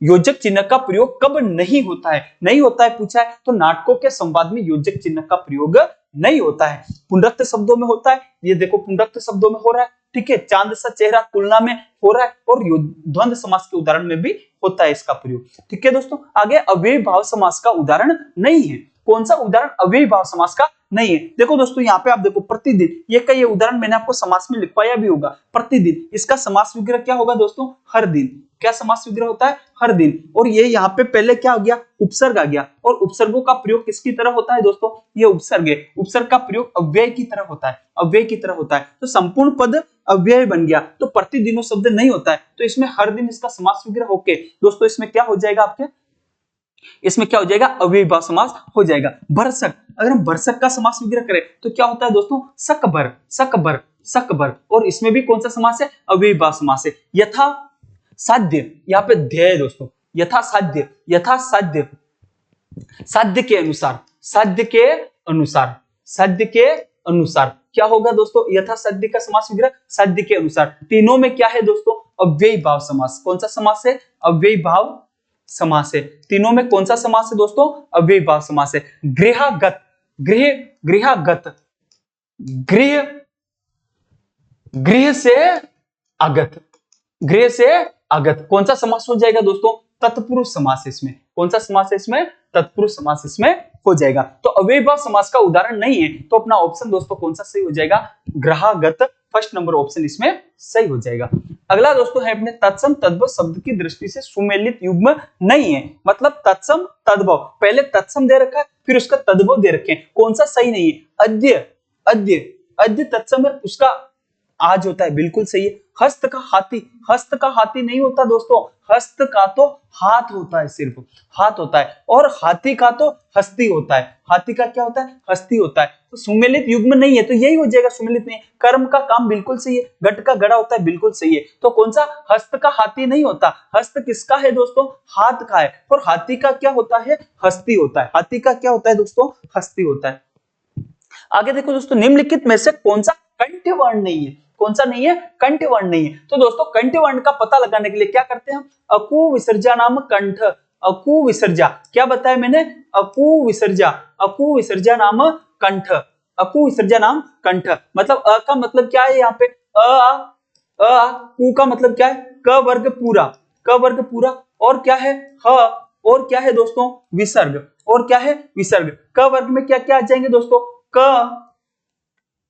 योजक चिन्ह का प्रयोग कब नहीं होता है, नहीं होता है पूछा है, तो नाटकों के संवाद में योजक चिन्ह का प्रयोग नहीं होता है। पुनरक्त शब्दों में होता है, ये देखो पुनरक्त शब्दों में हो रहा है, ठीक है, चांद सा चेहरा तुलना में हो रहा है, और द्वंद्व समास के उदाहरण में भी होता है इसका प्रयोग, ठीक है दोस्तों। आगे अव्ययी भाव समास का उदाहरण नहीं है। कौन सा उदाहरण अव्ययी भाव समास का नहीं है, देखो दोस्तों यहाँ पे आप देखो प्रतिदिन, ये का ये उदाहरण मैंने आपको समास में लिखवाया भी होगा, प्रतिदिन, इसका समास विग्रह क्या होगा दोस्तों, हर दिन, क्या समास विग्रह होता है, हर दिन, और ये यहाँ पे पहले क्या हो गया, उपसर्ग आ गया, और उपसर्गों का प्रयोग किसकी तरह होता है दोस्तों, ये उपसर्ग है, उपसर्ग का प्रयोग अव्यय की तरह होता है, अव्यय की तरह होता है, तो संपूर्ण पद अव्यय बन गया, तो प्रतिदिनों शब्द नहीं होता है, तो इसमें हर दिन इसका समास विग्रह होके दोस्तों इसमें क्या हो जाएगा आपके, इसमें क्या हो जाएगा, अव्ययी भाव समास हो जाएगा। भरसक, अगर हम भरसक का समास विग्रह करें तो क्या होता है दोस्तों, सकबर, सकबर, सकबर, और इसमें भी कौन सा समास है, अव्ययी भाव समास है। यथा साध्य, यहाँ पे ध्येय दोस्तों, यथा साध्य, यथा साध्य, साध्य के अनुसार, साध्य के अनुसार, साध्य के अनुसार, क्या होगा दोस्तों, यथा साध्य का समास विग्रह साध्य के अनुसार। तीनों में क्या है दोस्तों, अव्ययी भाव समास। कौन सा समास है, अव्ययी भाव समास है। तीनों में कौन सा समास है दोस्तों, अव्ययी भाव समास है। गृहागत, गृह, गृहागत, गृह, गृह से आगत, गृह से आगत, कौन सा समास हो जाएगा दोस्तों, तत्पुरुष समास है इसमें। कौन सा समास है इसमें, तत्पुरुष समास इसमें हो जाएगा। तो अव्ययी भाव समास का उदाहरण नहीं है, तो अपना ऑप्शन दोस्तों कौन सा सही हो जाएगा, ग्रहागत, फर्स्ट नंबर ऑप्शन इसमें सही हो जाएगा। अगला दोस्तों है अपने तत्सम तद्भव शब्द की दृष्टि से सुमेलित युग्म नहीं है, मतलब तत्सम तद्भव, पहले तत्सम दे रखा है फिर उसका तद्भव दे रखे हैं, कौन सा सही नहीं है, अद्य, अद्य, अद्य तत्सम है, उसका आज होता है, बिल्कुल सही है। हस्त का हाथी, हस्त का हाथी नहीं होता दोस्तों, हस्त का तो हाथ होता है, सिर्फ हाथ होता है, और हाथी का तो हस्ती होता है, हाथी का क्या होता है, हस्ती होता है, तो सुमेलित युग्म नहीं है, तो यही हो जाएगा सुमेलित नहीं। कर्म का काम बिल्कुल सही है, घट का गड़ा होता है, बिल्कुल सही है, तो कौन सा, हस्त का हाथी नहीं होता, हस्त किसका है दोस्तों, हाथ का है, और हाथी का क्या होता है, हस्ती होता है, हाथी का क्या होता है दोस्तों, हस्ती होता है। आगे देखो दोस्तों, निम्नलिखित में से कौन सा कंठ वर्ण नहीं है, कौन सा नहीं है, कंठ वर्ण नहीं है। तो दोस्तों कंठ वर्ण का पता लगाने के लिए क्या करते हैं हम, अकु विसर्जा नाम कंठ, अकु विसर्जा, क्या बताया मैंने, अकु विसर्जा, अकु विसर्जा नाम कंठ, अकु विसर्जा नाम कंठ, मतलब अ का मतलब क्या है यहाँ पे, कु का मतलब क्या है, क वर्ग पूरा, क वर्ग पूरा, और क्या है, ह, और क्या है दोस्तों, विसर्ग, और क्या है, विसर्ग। क वर्ग में क्या क्या आ जाएंगे दोस्तों, क,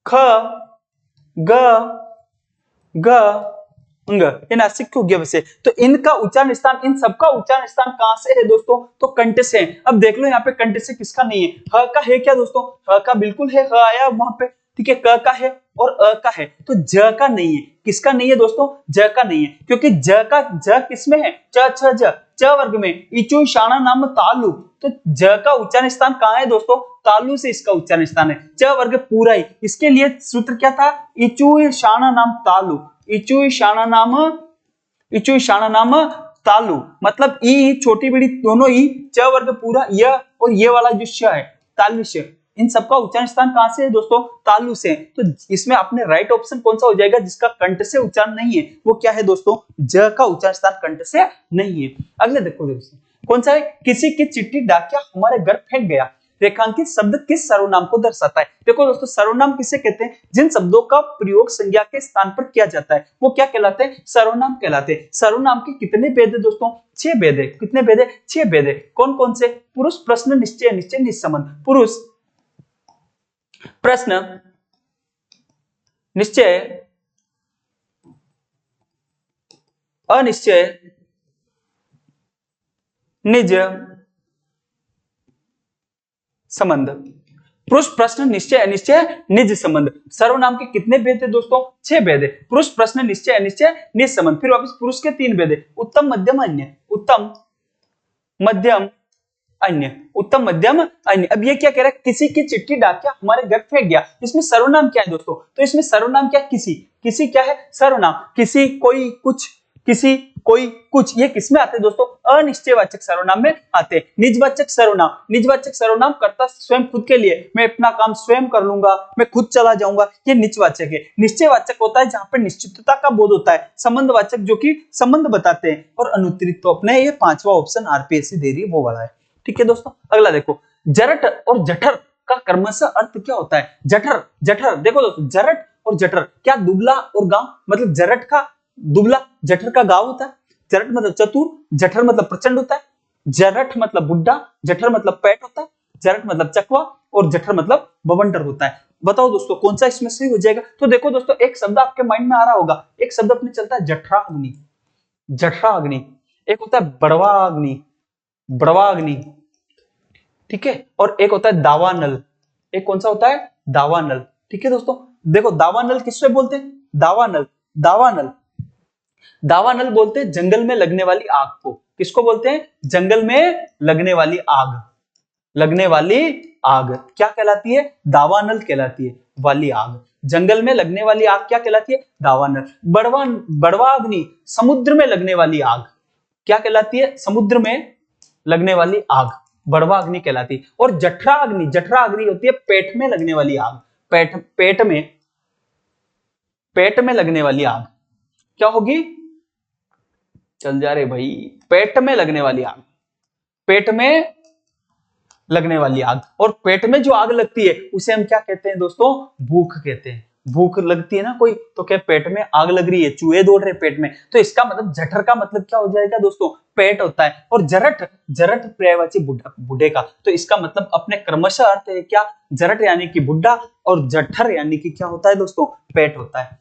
ख, ग, ग, अंग, ये नासिक हो गया वैसे, तो इनका उच्चारण स्थान, इन सबका उच्चारण स्थान कहां से है दोस्तों, तो कंठ से है। अब देख लो यहाँ पे कंठ से किसका नहीं है, ह का है क्या दोस्तों, ह का बिल्कुल है, ह आया वहां पे, ठीक है, क का है और अ का है, तो ज का नहीं है, किसका नहीं है दोस्तों, ज का नहीं है, क्योंकि ज का, ज किसमें है, च छ ज, च वर्ग में, इचु शाना नाम तालु, तो ज का उच्चारण स्थान कहां है दोस्तों, तालु से इसका उच्चारण स्थान है, च वर्ग पूरा ही, इसके लिए सूत्र क्या था, इचु शाना नाम तालु, इचु शाना नाम, इचु शाना नाम तालु, मतलब ई छोटी बड़ी दोनों ही, च वर्ग पूरा, य और ये वाला जो श है, तालुष्य, इन सबका उच्चारण स्थान कहां से है दोस्तों, तालु से। तो इसमें अपने राइट ऑप्शन कौन सा हो जाएगा, जिसका कंठ से उच्चारण नहीं है, वो क्या है दोस्तों, ज का उच्चारण स्थान कंठ से नहीं है। अगले देखो दोस्तों, कौन सा है, किसी की चिट्ठी डाकिया हमारे घर फेंक गया, रेखांकित शब्द किस सर्वनाम को दर्शाता है? देखो दोस्तों, सर्वनाम किसे कहते हैं? जिन शब्दों का प्रयोग संज्ञा के स्थान पर किया जाता है वो क्या कहलाते हैं? सर्वनाम कहलाते हैं। सर्वनाम के कितने भेद है दोस्तों? 6 भेद है। कितने भेद है? 6 भेद है। कौन कौन से? पुरुष, प्रश्न, निश्चय, निश्चय, निसंबंध। पुरुष, प्रश्न, निश्चय, अनिश्चय, निज, संबंध। पुरुष, प्रश्न, निश्चय, अनिश्चय, निज, संबंध। सर्वनाम के कितने भेद है दोस्तों? 6 भेद है। पुरुष, प्रश्न, निश्चय, अनिश्चय, निज, संबंध। फिर वापस पुरुष के 3 भेद है। उत्तम, मध्यम, अन्य। उत्तम, मध्यम, अन्य। उत्तम, मध्यम, अन्य। अब ये क्या कह रहा है? किसी की चिट्ठी डाकिया हमारे घर फेंक गया। इसमें सर्वनाम क्या है दोस्तों? तो इसमें सर्वनाम क्या? किसी। किसी क्या है? सर्वनाम। किसी, कोई, कुछ, किसी, कोई, कुछ, ये किसमें आते हैं दोस्तों? अनिश्चयवाचक सर्वनाम में आते हैं। निजवाचक सर्वनाम, निजवाचक सर्वनाम कर्ता स्वयं खुद के लिए, मैं अपना काम स्वयं कर लूंगा, मैं खुद चला जाऊंगा, ये निजवाचक है। निश्चयवाचक होता है जहां पर निश्चितता का बोध होता है। संबंधवाचक जो कि संबंध बताते हैं। और अनुत्तरित तो अपने ये 5वां ऑप्शन आरपीएससी दे रही है वो वाला है। ठीक है दोस्तों, अगला देखो, जरठ और जठर का क्रमशः अर्थ क्या होता है? जठर, जठर, देखो दोस्तों, जरठ और जठर, क्या दुबला और गांव? मतलब जरठ का दुबला, जठर का गांव होता है। जरठ मतलब चतुर, जठर मतलब प्रचंड होता है। जरठ मतलब बुढ़ा, जठर मतलब पेट होता है। जरठ मतलब चकवा और जठर मतलब बवंडर होता है। बताओ दोस्तों कौन सा इसमें सही हो जाएगा? तो देखो दोस्तों, एक शब्द आपके माइंड में आ रहा होगा, एक शब्द अपने चलता है जठराग्नि। जठराग्नि। एक होता है बड़वाग्नि, बड़वाग्नि, ठीक है। और एक होता है दावानल। एक कौन सा होता है? दावानल। ठीक है दोस्तों, देखो दावानल किससे बोलते हैं? दावानल, दावानल, दावानल बोलते हैं जंगल में लगने वाली आग को। किसको बोलते हैं? जंगल में लगने वाली आग। लगने वाली आग क्या कहलाती है? दावानल कहलाती है। वाली आग, जंगल में लगने वाली आग क्या कहलाती है? दावानल। बड़वाग्नि, समुद्र में लगने वाली आग क्या कहलाती है? समुद्र में लगने वाली आग बड़वाग्नि कहलाती है। और जठराग्नि, जठराग्नि होती है पेट में लगने वाली आग। पेट में लगने वाली आग क्या होगी? चल जा रहे भाई, पेट में लगने वाली आग, पेट में लगने वाली आग। और पेट में जो आग लगती है उसे हम क्या कहते हैं दोस्तों? भूख कहते हैं। भूख लगती है ना कोई, तो क्या पेट में आग लग रही है, चूहे दौड़ रहे पेट में, तो इसका मतलब जठर का मतलब क्या हो जाएगा दोस्तों? पेट होता है। और जरठ, जरठ पर्यायवाची बूढ़े का, तो इसका मतलब अपने क्रमशः अर्थ है क्या? जरठ यानी कि बुढ़ा और जठर यानी कि क्या होता है दोस्तों? पेट होता है।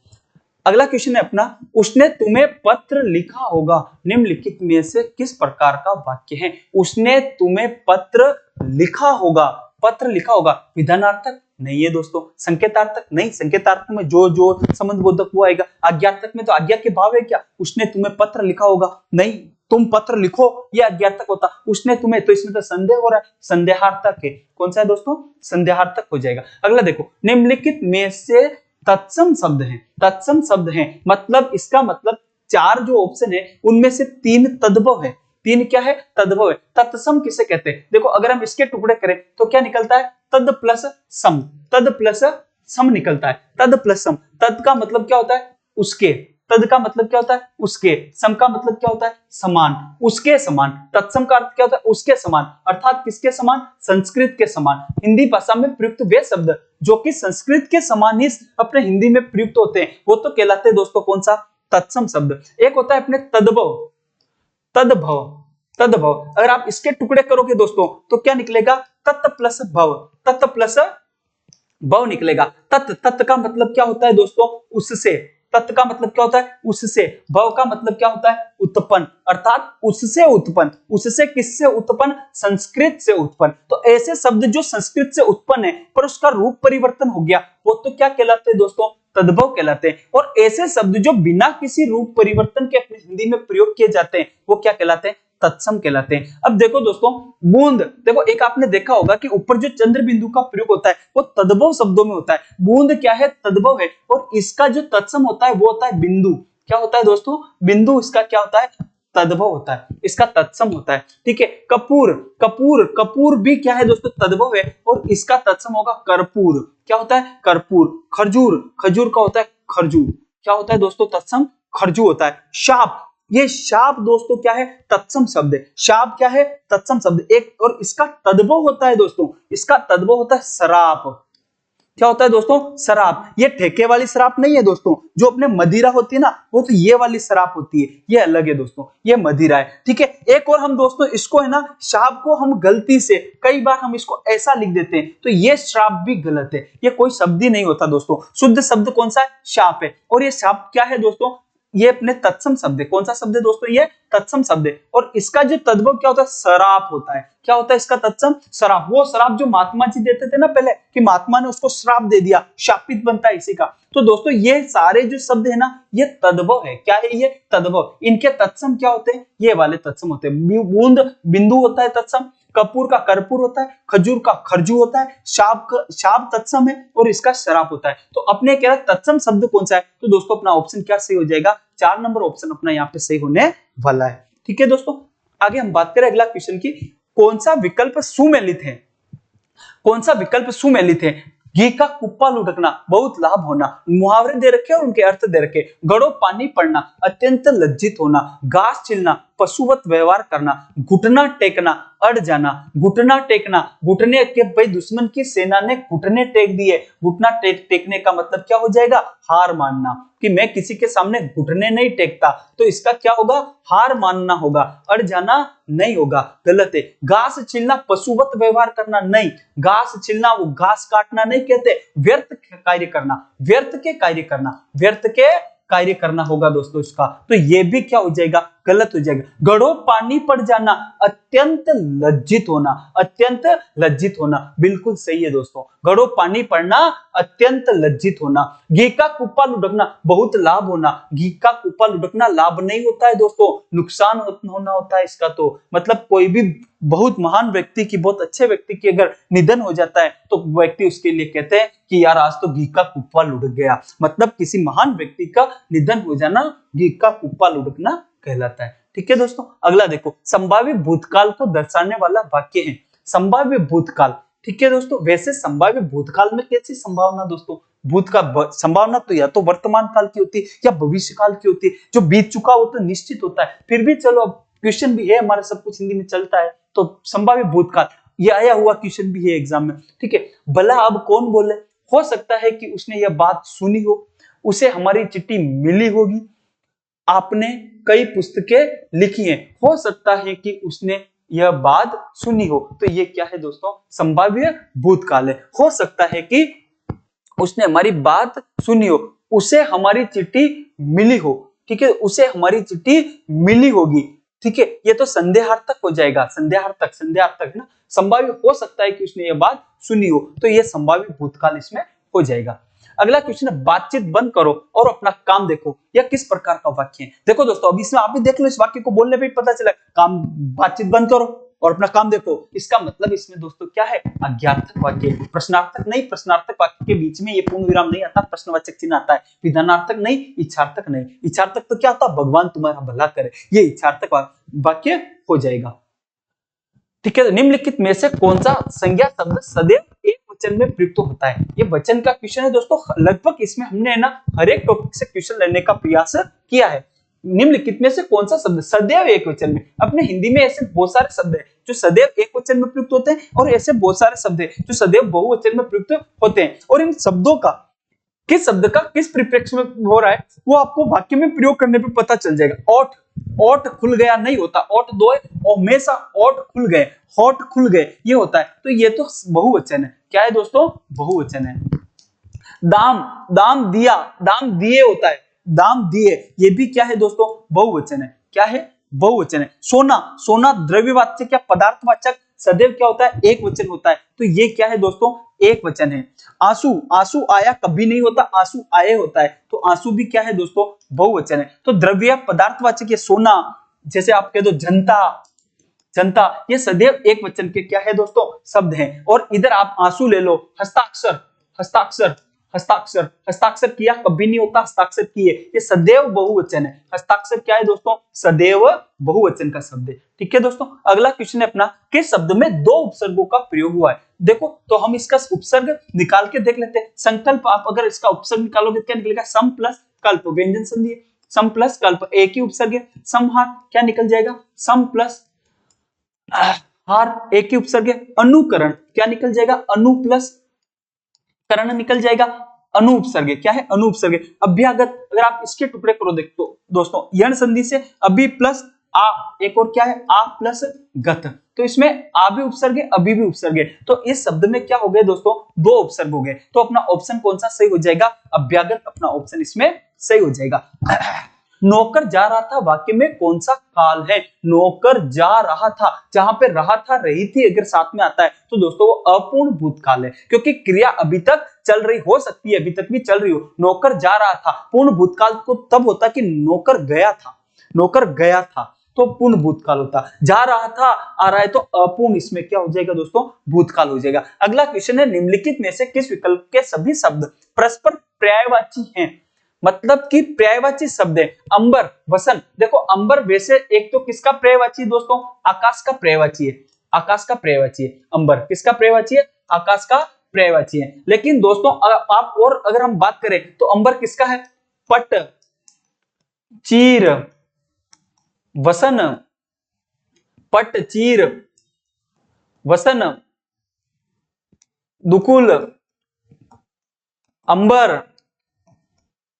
अगला क्वेश्चन है अपना, उसने तुम्हें पत्र लिखा होगा, निम्नलिखित में से किस प्रकार का वाक्य है? उसने तुम्हें पत्र लिखा होगा, पत्र लिखा होगा, विधानार्थक नहीं है दोस्तों, संकेतार्थक नहीं, संकेतार्थक में जो संबंध बोधक वो आएगा। आज्ञार्थक में तो आज्ञा के भाव है क्या? उसने तुम्हें पत्र लिखा होगा नहीं, तुम पत्र लिखो, ये आज्ञार्थक होता। उसने तुम्हें, तो इसमें तो संदेह हो रहा है, संदेहार्थक है। कौन सा है दोस्तों? संदेहार्थक हो जाएगा। अगला देखो, निम्नलिखित में से तत्सम शब्द हैं, तत्सम शब्द हैं, मतलब इसका मतलब 4 जो ऑप्शन है उनमें से 3 तद्भव है। 3 क्या है? तद्भव है। तत्सम किसे कहते हैं? देखो अगर हम इसके टुकड़े करें तो क्या निकलता है? तद प्लस सम, तद प्लस सम निकलता है। तद प्लस सम, तद का मतलब क्या होता है? उसके, तद का मतलब क्या होता है? उसके, सम का मतलब क्या होता है? समान, उसके समान। तत्सम का अर्थ क्या होता है? उसके समान, अर्थात किसके समान? संस्कृत के समान। हिंदी भाषा में प्रयुक्त वे शब्द जो कि संस्कृत के समान ही अपने हिंदी में प्रयुक्त होते हैं वो तो कहलाते हैं दोस्तों कौन सा? तत्सम शब्द। एक होता है अपने तद्भव, तद्भव, तद्भव। अगर आप इसके टुकड़े करोगे दोस्तों तो क्या निकलेगा? तत् प्लस भव, तत् प्लस भव निकलेगा। तत्, तत् का मतलब क्या होता है दोस्तों? उससे। तत् का मतलब क्या होता है? उससे। भव का मतलब क्या होता है? उत्पन्न, अर्थात उससे उत्पन्न। उससे किससे उत्पन्न? संस्कृत से उत्पन्न। तो ऐसे शब्द जो संस्कृत से उत्पन्न है पर उसका रूप परिवर्तन हो गया वो तो क्या कहलाते हैं दोस्तों? तद्भव कहलाते हैं। और ऐसे शब्द जो बिना किसी रूप परिवर्तन के अपनी हिंदी में प्रयोग किए जाते हैं वो क्या कहलाते हैं? तत्सम कहलाते हैं। अब देखो दोस्तों, बूंद, देखो एक आपने देखा होगा कि ऊपर जो चंद्र बिंदु का प्रयोग होता है वो तद्भव शब्दों में होता है। बूंद क्या है? तद्भव है। और इसका जो तत्सम होता है वो होता है बिंदु। क्या होता है दोस्तों? बिंदु। इसका क्या होता है? तद्भव होता है, इसका तत्सम होता है। ठीक है। कपूर, कपूर, कपूर भी क्या है दोस्तों? तद्भव है और इसका तत्सम होगा कर्पूर। क्या होता है? कर्पूर। खरजूर, खजूर का होता है खरजू। क्या होता है दोस्तों? तत्सम खरजू होता है। शाप, ये शाप दोस्तों क्या है, तत्सम शब्द है। शाप क्या है, तत्सम शब्द एक, और इसका तद्भव होता है दोस्तों, इसका तद्भव होता है शराब। क्या होता है दोस्तों, शराब। ये ठेके वाली शराब नहीं है दोस्तों, जो अपने मदिरा होती है ना, वो तो ये वाली शराब होती है, ये अलग है दोस्तों, ये मदिरा है। ठीक है, एक और हम दोस्तों इसको है ना, शराब को हम गलती से कई बार हम इसको ऐसा लिख देते हैं, तो ये शराब भी गलत है, ये कोई शब्द ही नहीं होता दोस्तों। शुद्ध शब्द कौन सा है, शाप है। और ये शाप क्या है दोस्तों, ये अपने तत्सम शब्द है। कौन सा शब्द है दोस्तों, ये तत्सम शब्द है। और इसका जो तद्भव क्या होता है, शराप होता है। क्या होता है इसका तत्सम, शराप। वो शराप जो महात्मा जी देते थे ना पहले, कि महात्मा ने उसको श्राप दे दिया, शापित बनता है इसी का। तो दोस्तों ये सारे जो शब्द है ना, ये तद्भव है। क्या है ये, तद्भव। इनके तत्सम क्या होते हैं, ये वाले तत्सम होते हैं। बूंद बिंदु होता है तत्सम, कपूर का कर्पूर होता है, खजूर का खरजू होता है, शाप तत्सम है, और इसका शराप होता है। तो अपने कह रहा तत्सम शब्द कौन सा है, तो दोस्तों अपना ऑप्शन क्या सही हो जाएगा, 4 नंबर ऑप्शन अपना यहाँ पे सही होने वाला है। ठीक है दोस्तों, आगे हम बात करें अगला क्वेश्चन की, कौन सा विकल्प सुमेलित है, कौन सा विकल्प सुमेलित है। घी का कुप्पा लुढ़कना, बहुत लाभ होना, मुहावरे दे रखे और उनके अर्थ दे रखे। गड़ो पानी पड़ना, अत्यंत लज्जित होना, घास छिलना, पशुवत व्यवहार करना, घुटना टेकना, अड़ जाना। घुटना टेकना, घुटने के भाई दुश्मन की सेना ने घुटने टेक दिए। घुटना टेकने का मतलब क्या हो जाएगा, हार मानना, कि मैं किसी के सामने घुटने नहीं टेकता, तो इसका क्या होगा, हार मानना होगा। अड़ जाना नहीं होगा, गलत है। घास छिलना, पशुवत व्यवहार करना, नहीं। घास छिलना, वो घास काटना नहीं कहते, व्यर्थ कार्य करना, व्यर्थ के कार्य करना, व्यर्थ के कार्य करना होगा दोस्तों इसका। तो ये भी क्या हो जाएगा, गलत हो जाएगा। गढ़ो पानी पड़ जाना, अत्यंत लज्जित होना, अत्यंत लज्जित होना, बिल्कुल सही है दोस्तों। गढ़ो पानी पड़ना, अत्यंत लज्जित होना। घी का कुप्पा लुढ़कना, बहुत लाभ होना। घी का कुप्पा लुढ़कना लाभ नहीं होता है दोस्तों, नुकसान होना होता है इसका। तो मतलब कोई भी बहुत महान व्यक्ति की, बहुत अच्छे व्यक्ति की अगर निधन हो जाता है, तो व्यक्ति उसके लिए कहते हैं कि यार आज तो घी का कुप्पा लुढ़क गया। मतलब किसी महान व्यक्ति का निधन हो जाना घी का कुप्पा लुढ़कना कहलाता है। ठीक है दोस्तों, अगला देखो, संभाव्य भूतकाल को दर्शाने वाला वाक्य है। संभाव्य भूतकाल, ठीक है दोस्तों। वैसे संभाव्य भूतकाल में कैसी संभावना दोस्तों, भूतकाल संभावना तो या तो वर्तमान काल की होती है या भविष्य काल की होती है। जो बीत चुका वो तो निश्चित होता है, फिर भी चलो अब क्वेश्चन भी है हमारा, सब कुछ हिंदी में चलता है, तो संभाव्य भूतकाल ये आया हुआ क्वेश्चन भी है एग्जाम में। ठीक है, भला अब कौन बोले, हो सकता है कि उसने यह बात सुनी हो, उसे हमारी चिट्ठी मिली होगी, आपने कई पुस्तकें लिखी हैं, हो सकता है कि उसने यह बात सुनी हो। तो ये क्या है दोस्तों, संभाव्य भूतकाल है। हो सकता है कि उसने हमारी बात सुनी हो, उसे हमारी चिट्ठी मिली हो। ठीक है, उसे हमारी चिट्ठी मिली होगी। ठीक है, ये तो संदेहार्थक हो जाएगा, संदेहार्थक है ना। संभाव्य हो सकता है कि उसने ये बात सुनी हो, तो ये संभाव्य भूतकाल इसमें हो जाएगा। अगला क्वेश्चन है, बातचीत बंद करो और अपना काम देखो। यह किस प्रकार का वाक्य है। देखो दोस्तों, अब इसमें आप भी देख लो, इस वाक्य को बोलने पे ही पता चला, काम, बातचीत बंद करो और अपना काम देखो। इसका मतलब इसमें दोस्तों क्या है, अज्ञार्थक वाक्य, प्रश्नार्थक नहीं। प्रश्नार्थक वाक्य के बीच में ये पूर्ण विराम नहीं आता, प्रश्नवाचक चिन्ह आता है। विधानार्थक नहीं, इच्छार्थक नहीं। इच्छार्थक तो क्या होता, भगवान तुम्हारा भला करे, ये इच्छार्थक वाक्य हो जाएगा। ठीक है, निम्नलिखित में से कौन सा संज्ञा शब्द सदैव एक वचन में प्रयुक्त होता है। ये वचन का क्वेश्चन है दोस्तों, लगभग इसमें हमने है ना हर एक टॉपिक से क्वेश्चन लेने का प्रयास किया है। निम्नलिखित में से कौन सा शब्द सदैव एक वचन में, अपने हिंदी में ऐसे बहुत सारे शब्द हैं जो सदैव एक वचन में प्रयुक्त होते हैं, और ऐसे बहुत सारे शब्द हैं जो सदैव बहुवचन में प्रयुक्त होते हैं। और इन शब्दों का, किस शब्द का किस परिप्रेक्ष्य में हो रहा है, वो आपको वाक्य में प्रयोग करने पे पता चल जाएगा। ओठ, ओठ खुल गया नहीं होता, ओठ दो है, हमेशा ओठ खुल गए, होठ खुल गए, ये होता है। तो ये तो बहुवचन है। क्या है दोस्तों, बहुवचन है। दाम, दाम दिया, दाम दिए होता है, दाम दिए, ये भी क्या है दोस्तों, बहुवचन है। क्या है, बहुवचन है। सोना, सोना द्रव्यवाचक या पदार्थवाचक सदैव क्या होता है, एक वचन होता है। तो ये क्या है दोस्तों, एक वचन है। आंसू, आंसू आया कभी नहीं होता, आंसू आए होता है। तो आंसू भी क्या है दोस्तों, बहुवचन है। तो द्रव्य पदार्थवाचक ये सोना, जैसे आप कह दो जनता, जनता, ये सदैव एक वचन के क्या है दोस्तों, शब्द हैं। और इधर आप आंसू ले लो, हस्ताक्षर, हस्ताक्षर, हस्ताक्षर, हस्ताक्षर किया कभी नहीं होता, हस्ताक्षर किए, ये सदैव बहुवचन है। हस्ताक्षर क्या है दोस्तों, सदैव बहुवचन का शब्द है। ठीक है दोस्तों, अगला क्वेश्चन है अपना, किस शब्द में दो उपसर्गों का प्रयोग हुआ है। देखो तो हम इसका उपसर्ग निकाल के देख लेते हैं। संकल्प, आप अगर इसका उपसर्ग निकालोगे क्या निकलेगा, सम प्लस कल्प, व्यंजन संधि। सम प्लस कल्प एक ही उपसर्ग है, समहार क्या निकल जाएगा, सम प्लस हार एक ही उपसर्ग है, अनुकरण क्या निकल जाएगा, अनु प्लस करण निकल जाएगा, अनु उपसर्ग क्या है, अनु उपसर्ग। अभ्यागत अगर आप इसके टुकड़े करो देखो दोस्तों, यण संधि से अभी प्लस आ, एक और क्या है, आ प्लस गत, तो इसमें आ भी उपसर्ग है, अभी भी उपसर्ग है, तो इस शब्द में क्या हो गए दोस्तों, दो उपसर्ग हो गए। तो अपना ऑप्शन कौन सा सही हो जाएगा, अभ्यागत अपना ऑप्शन इसमें सही हो जाएगा। नौकर जा रहा था वाक्य में कौन सा काल है, नौकर जा रहा था, जहां पे रहा था रही थी अगर साथ में आता है तो दोस्तों वो अपूर्ण भूतकाल है, क्योंकि क्रिया अभी तक चल रही हो सकती है, अभी तक भी चल रही हो। नौकर जा रहा था, पूर्ण भूतकाल को तब होता कि नौकर गया था, नौकर गया था तो पूर्ण भूतकाल होता, जा रहा था आ रहा है तो अपूर्ण, इसमें क्या हो जाएगा दोस्तों, भूतकाल हो जाएगा। अगला क्वेश्चन है, निम्नलिखित में से किस विकल्प के सभी शब्द परस्पर पर्यायवाची हैं, मतलब कि पर्यायवाची शब्द है। अंबर वसंत, देखो अंबर वैसे एक तो किसका पर्यायवाची है दोस्तों, आकाश का पर्यायवाची है, आकाश का पर्यायवाची है। अंबर किसका पर्यायवाची है, आकाश का पर्यायवाची है। लेकिन दोस्तों आप और अगर हम बात करें तो अंबर किसका है, पट चीर वसन, पट चीर वसन दुकुल अंबर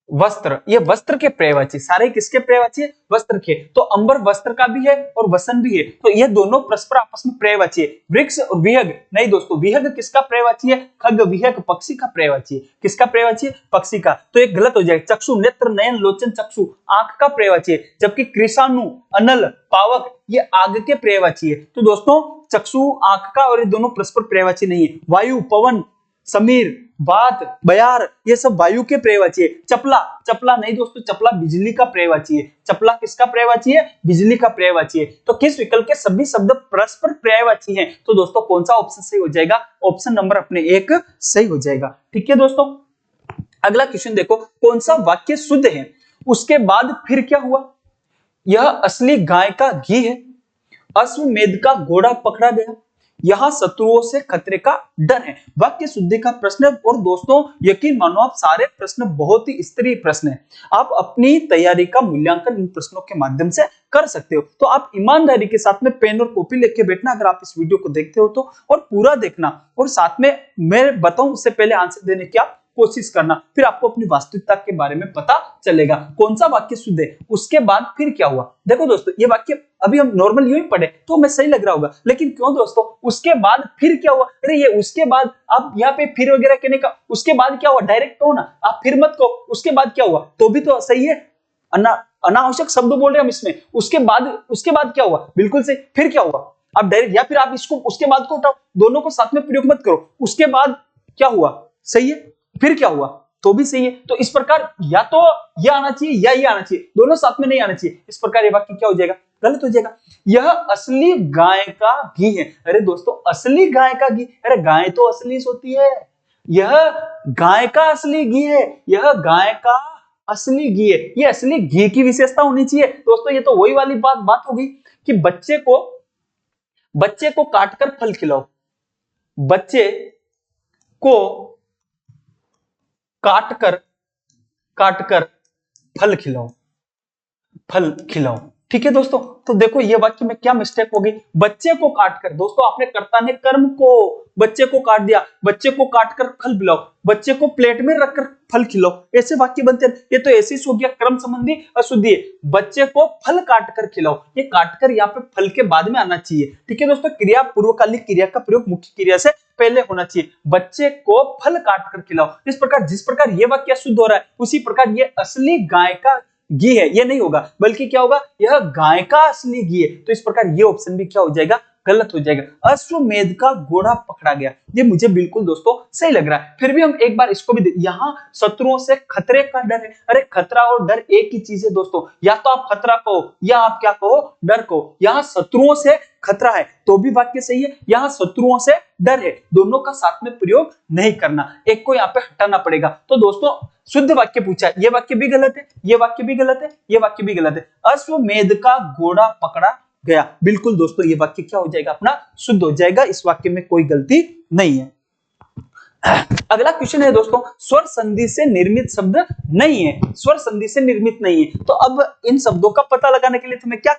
वस्त्र, ये वस्त्र के पर्यायवाची, सारे किसके पर्यायवाची है, वस्त्र के। तो अंबर वस्त्र का भी है और वसन भी है, तो ये दोनों परस्पर आपस में पर्यायवाची है। वृक्ष और विहग नहीं दोस्तों, विहग किसका पर्यायवाची है, खग विहग पक्षी का पर्यायवाची है, किसका पर्यायवाची है, पक्षी का, तो एक गलत हो जाएगा। चक्षु नेत्र नयन लोचन चक्षु आंख का पर्यायवाची है, जबकि कृषाणु अनल पावक ये आग के पर्यायवाची है। तो दोस्तों चक्षु आंख का और ये दोनों परस्पर पर्यायवाची नहीं है। वायु पवन समीर बात बयार ये सब वायु के पर्यायवाची है। चपला, चपला नहीं दोस्तों, चपला बिजली का पर्यायवाची है, चपला किसका पर्यायवाची है, बिजली का पर्यायवाची है। तो किस विकल्प के सभी शब्द परस्पर पर्यायवाची हैं, तो दोस्तों कौन सा ऑप्शन सही हो जाएगा, ऑप्शन नंबर अपने एक सही हो जाएगा। ठीक है दोस्तों, अगला क्वेश्चन देखो, कौन सा वाक्य शुद्ध है, उसके बाद फिर क्या हुआ, यह असली गाय का घी है, अश्वमेध का घोड़ा पकड़ा गया, यहां शत्रुओं से खतरे का डर है। वाक्य शुद्धि का प्रश्न, और दोस्तों यकीन मानो आप सारे प्रश्न बहुत ही स्तरीय प्रश्न है, आप अपनी तैयारी का मूल्यांकन इन प्रश्नों के माध्यम से कर सकते हो। तो आप ईमानदारी के साथ में पेन और कॉपी लेके बैठना अगर आप इस वीडियो को देखते हो तो, और पूरा देखना, और साथ में मैं बताऊं उससे पहले आंसर देने की आप कोशिश करना, फिर आपको अपनी वास्तविकता के बारे में पता चलेगा कौन सा वाक्य शुद्ध है, उसके बाद फिर क्या हुआ। देखो दोस्तों ये वाक्य अभी हम नॉर्मल यूं ही पढ़े तो हमें सही लग रहा होगा, लेकिन क्यों दोस्तों उसके बाद फिर क्या हुआ, अरे ये उसके बाद आप यहाँ पे फिर वगैरह कहने का, उसके बाद क्या हुआ डायरेक्ट कहो ना, आप फिर मत कहो उसके बाद क्या हुआ, तो भी तो सही है। अनावश्यक शब्द बोल रहे हैं हम इसमें, उसके बाद क्या हुआ, बिल्कुल सही। फिर क्या हुआ, आप डायरेक्ट, या फिर आप इसको उसके बाद को उठाओ, दोनों को साथ में प्रयोग मत करो, उसके बाद क्या हुआ सही है, फिर क्या हुआ तो भी सही है। तो इस प्रकार या तो यह आना चाहिए या ये आना चाहिए, दोनों साथ में नहीं आना चाहिए, इस प्रकार ये वाक्य क्या हो जाएगा, गलत हो जाएगा। यह असली गाय का घी है, अरे दोस्तों असली गाय का घी, अरे गाय तो असली होती है, यह गाय का असली घी है, यह गाय का असली घी है, ये असली घी की विशेषता होनी चाहिए। दोस्तों ये तो वही वाली बात होगी कि बच्चे को काटकर फल खिलाओ, बच्चे को काटकर फल खिलाओ। ठीक है दोस्तों, तो देखो ये वाक्य में क्या मिस्टेक होगी, बच्चे को काटकर, दोस्तों आपने कर्ता ने कर्म को, बच्चे को काट दिया, बच्चे को काटकर फल खिलाओ, बच्चे को प्लेट में रखकर फल खिलाओ, ऐसे वाक्य बनते हैं। ये तो ऐसे ही हो गया क्रम संबंधी अशुद्धि है, बच्चे को फल काटकर खिलाओ, ये काटकर यहाँ पे फल के बाद में आना चाहिए। ठीक है दोस्तों, क्रिया पूर्वकालिक क्रिया का प्रयोग मुख्य क्रिया से पहले होना चाहिए, बच्चे को फल काटकर खिलाओ। इस प्रकार जिस प्रकार ये वाक्य शुद्ध हो रहा है उसी प्रकार ये असली गाय का घी है, ये नहीं होगा, बल्कि क्या होगा, यह गाय का असली घी है। तो इस प्रकार ये ऑप्शन भी क्या हो जाएगा, गलत हो जाएगा। अश्वमेध का घोड़ा पकड़ा गया, ये मुझे बिल्कुल दोस्तों सही लग रहा है। फिर भी हम एक बार इसको भी यहाँ शत्रुओं से खतरे का डर है, अरे खतरा और डर एक ही चीज है दोस्तों, या तो आप खतरा कहो या आप क्या कहो, डर कहो। यहाँ शत्रुओं से खतरा है तो भी वाक्य सही है, यहाँ शत्रुओं से डर है, दोनों का साथ में प्रयोग नहीं करना, एक को यहाँ पे हटाना पड़ेगा। तो दोस्तों शुद्ध वाक्य पूछा, ये वाक्य भी गलत है, ये वाक्य भी गलत है, ये वाक्य भी गलत है। अश्वमेध का घोड़ा पकड़ा गया, बिल्कुल दोस्तों ये वाक्य क्या हो जाएगा, अपना शुद्ध हो जाएगा, इस वाक्य में कोई गलती नहीं है। अगला क्वेश्चन है दोस्तों, स्वर संधि से निर्मित शब्द नहीं है, स्वर संधि से निर्मित नहीं है। तो अब इन शब्दों का पता लगाने के लिए तुम्हें क्या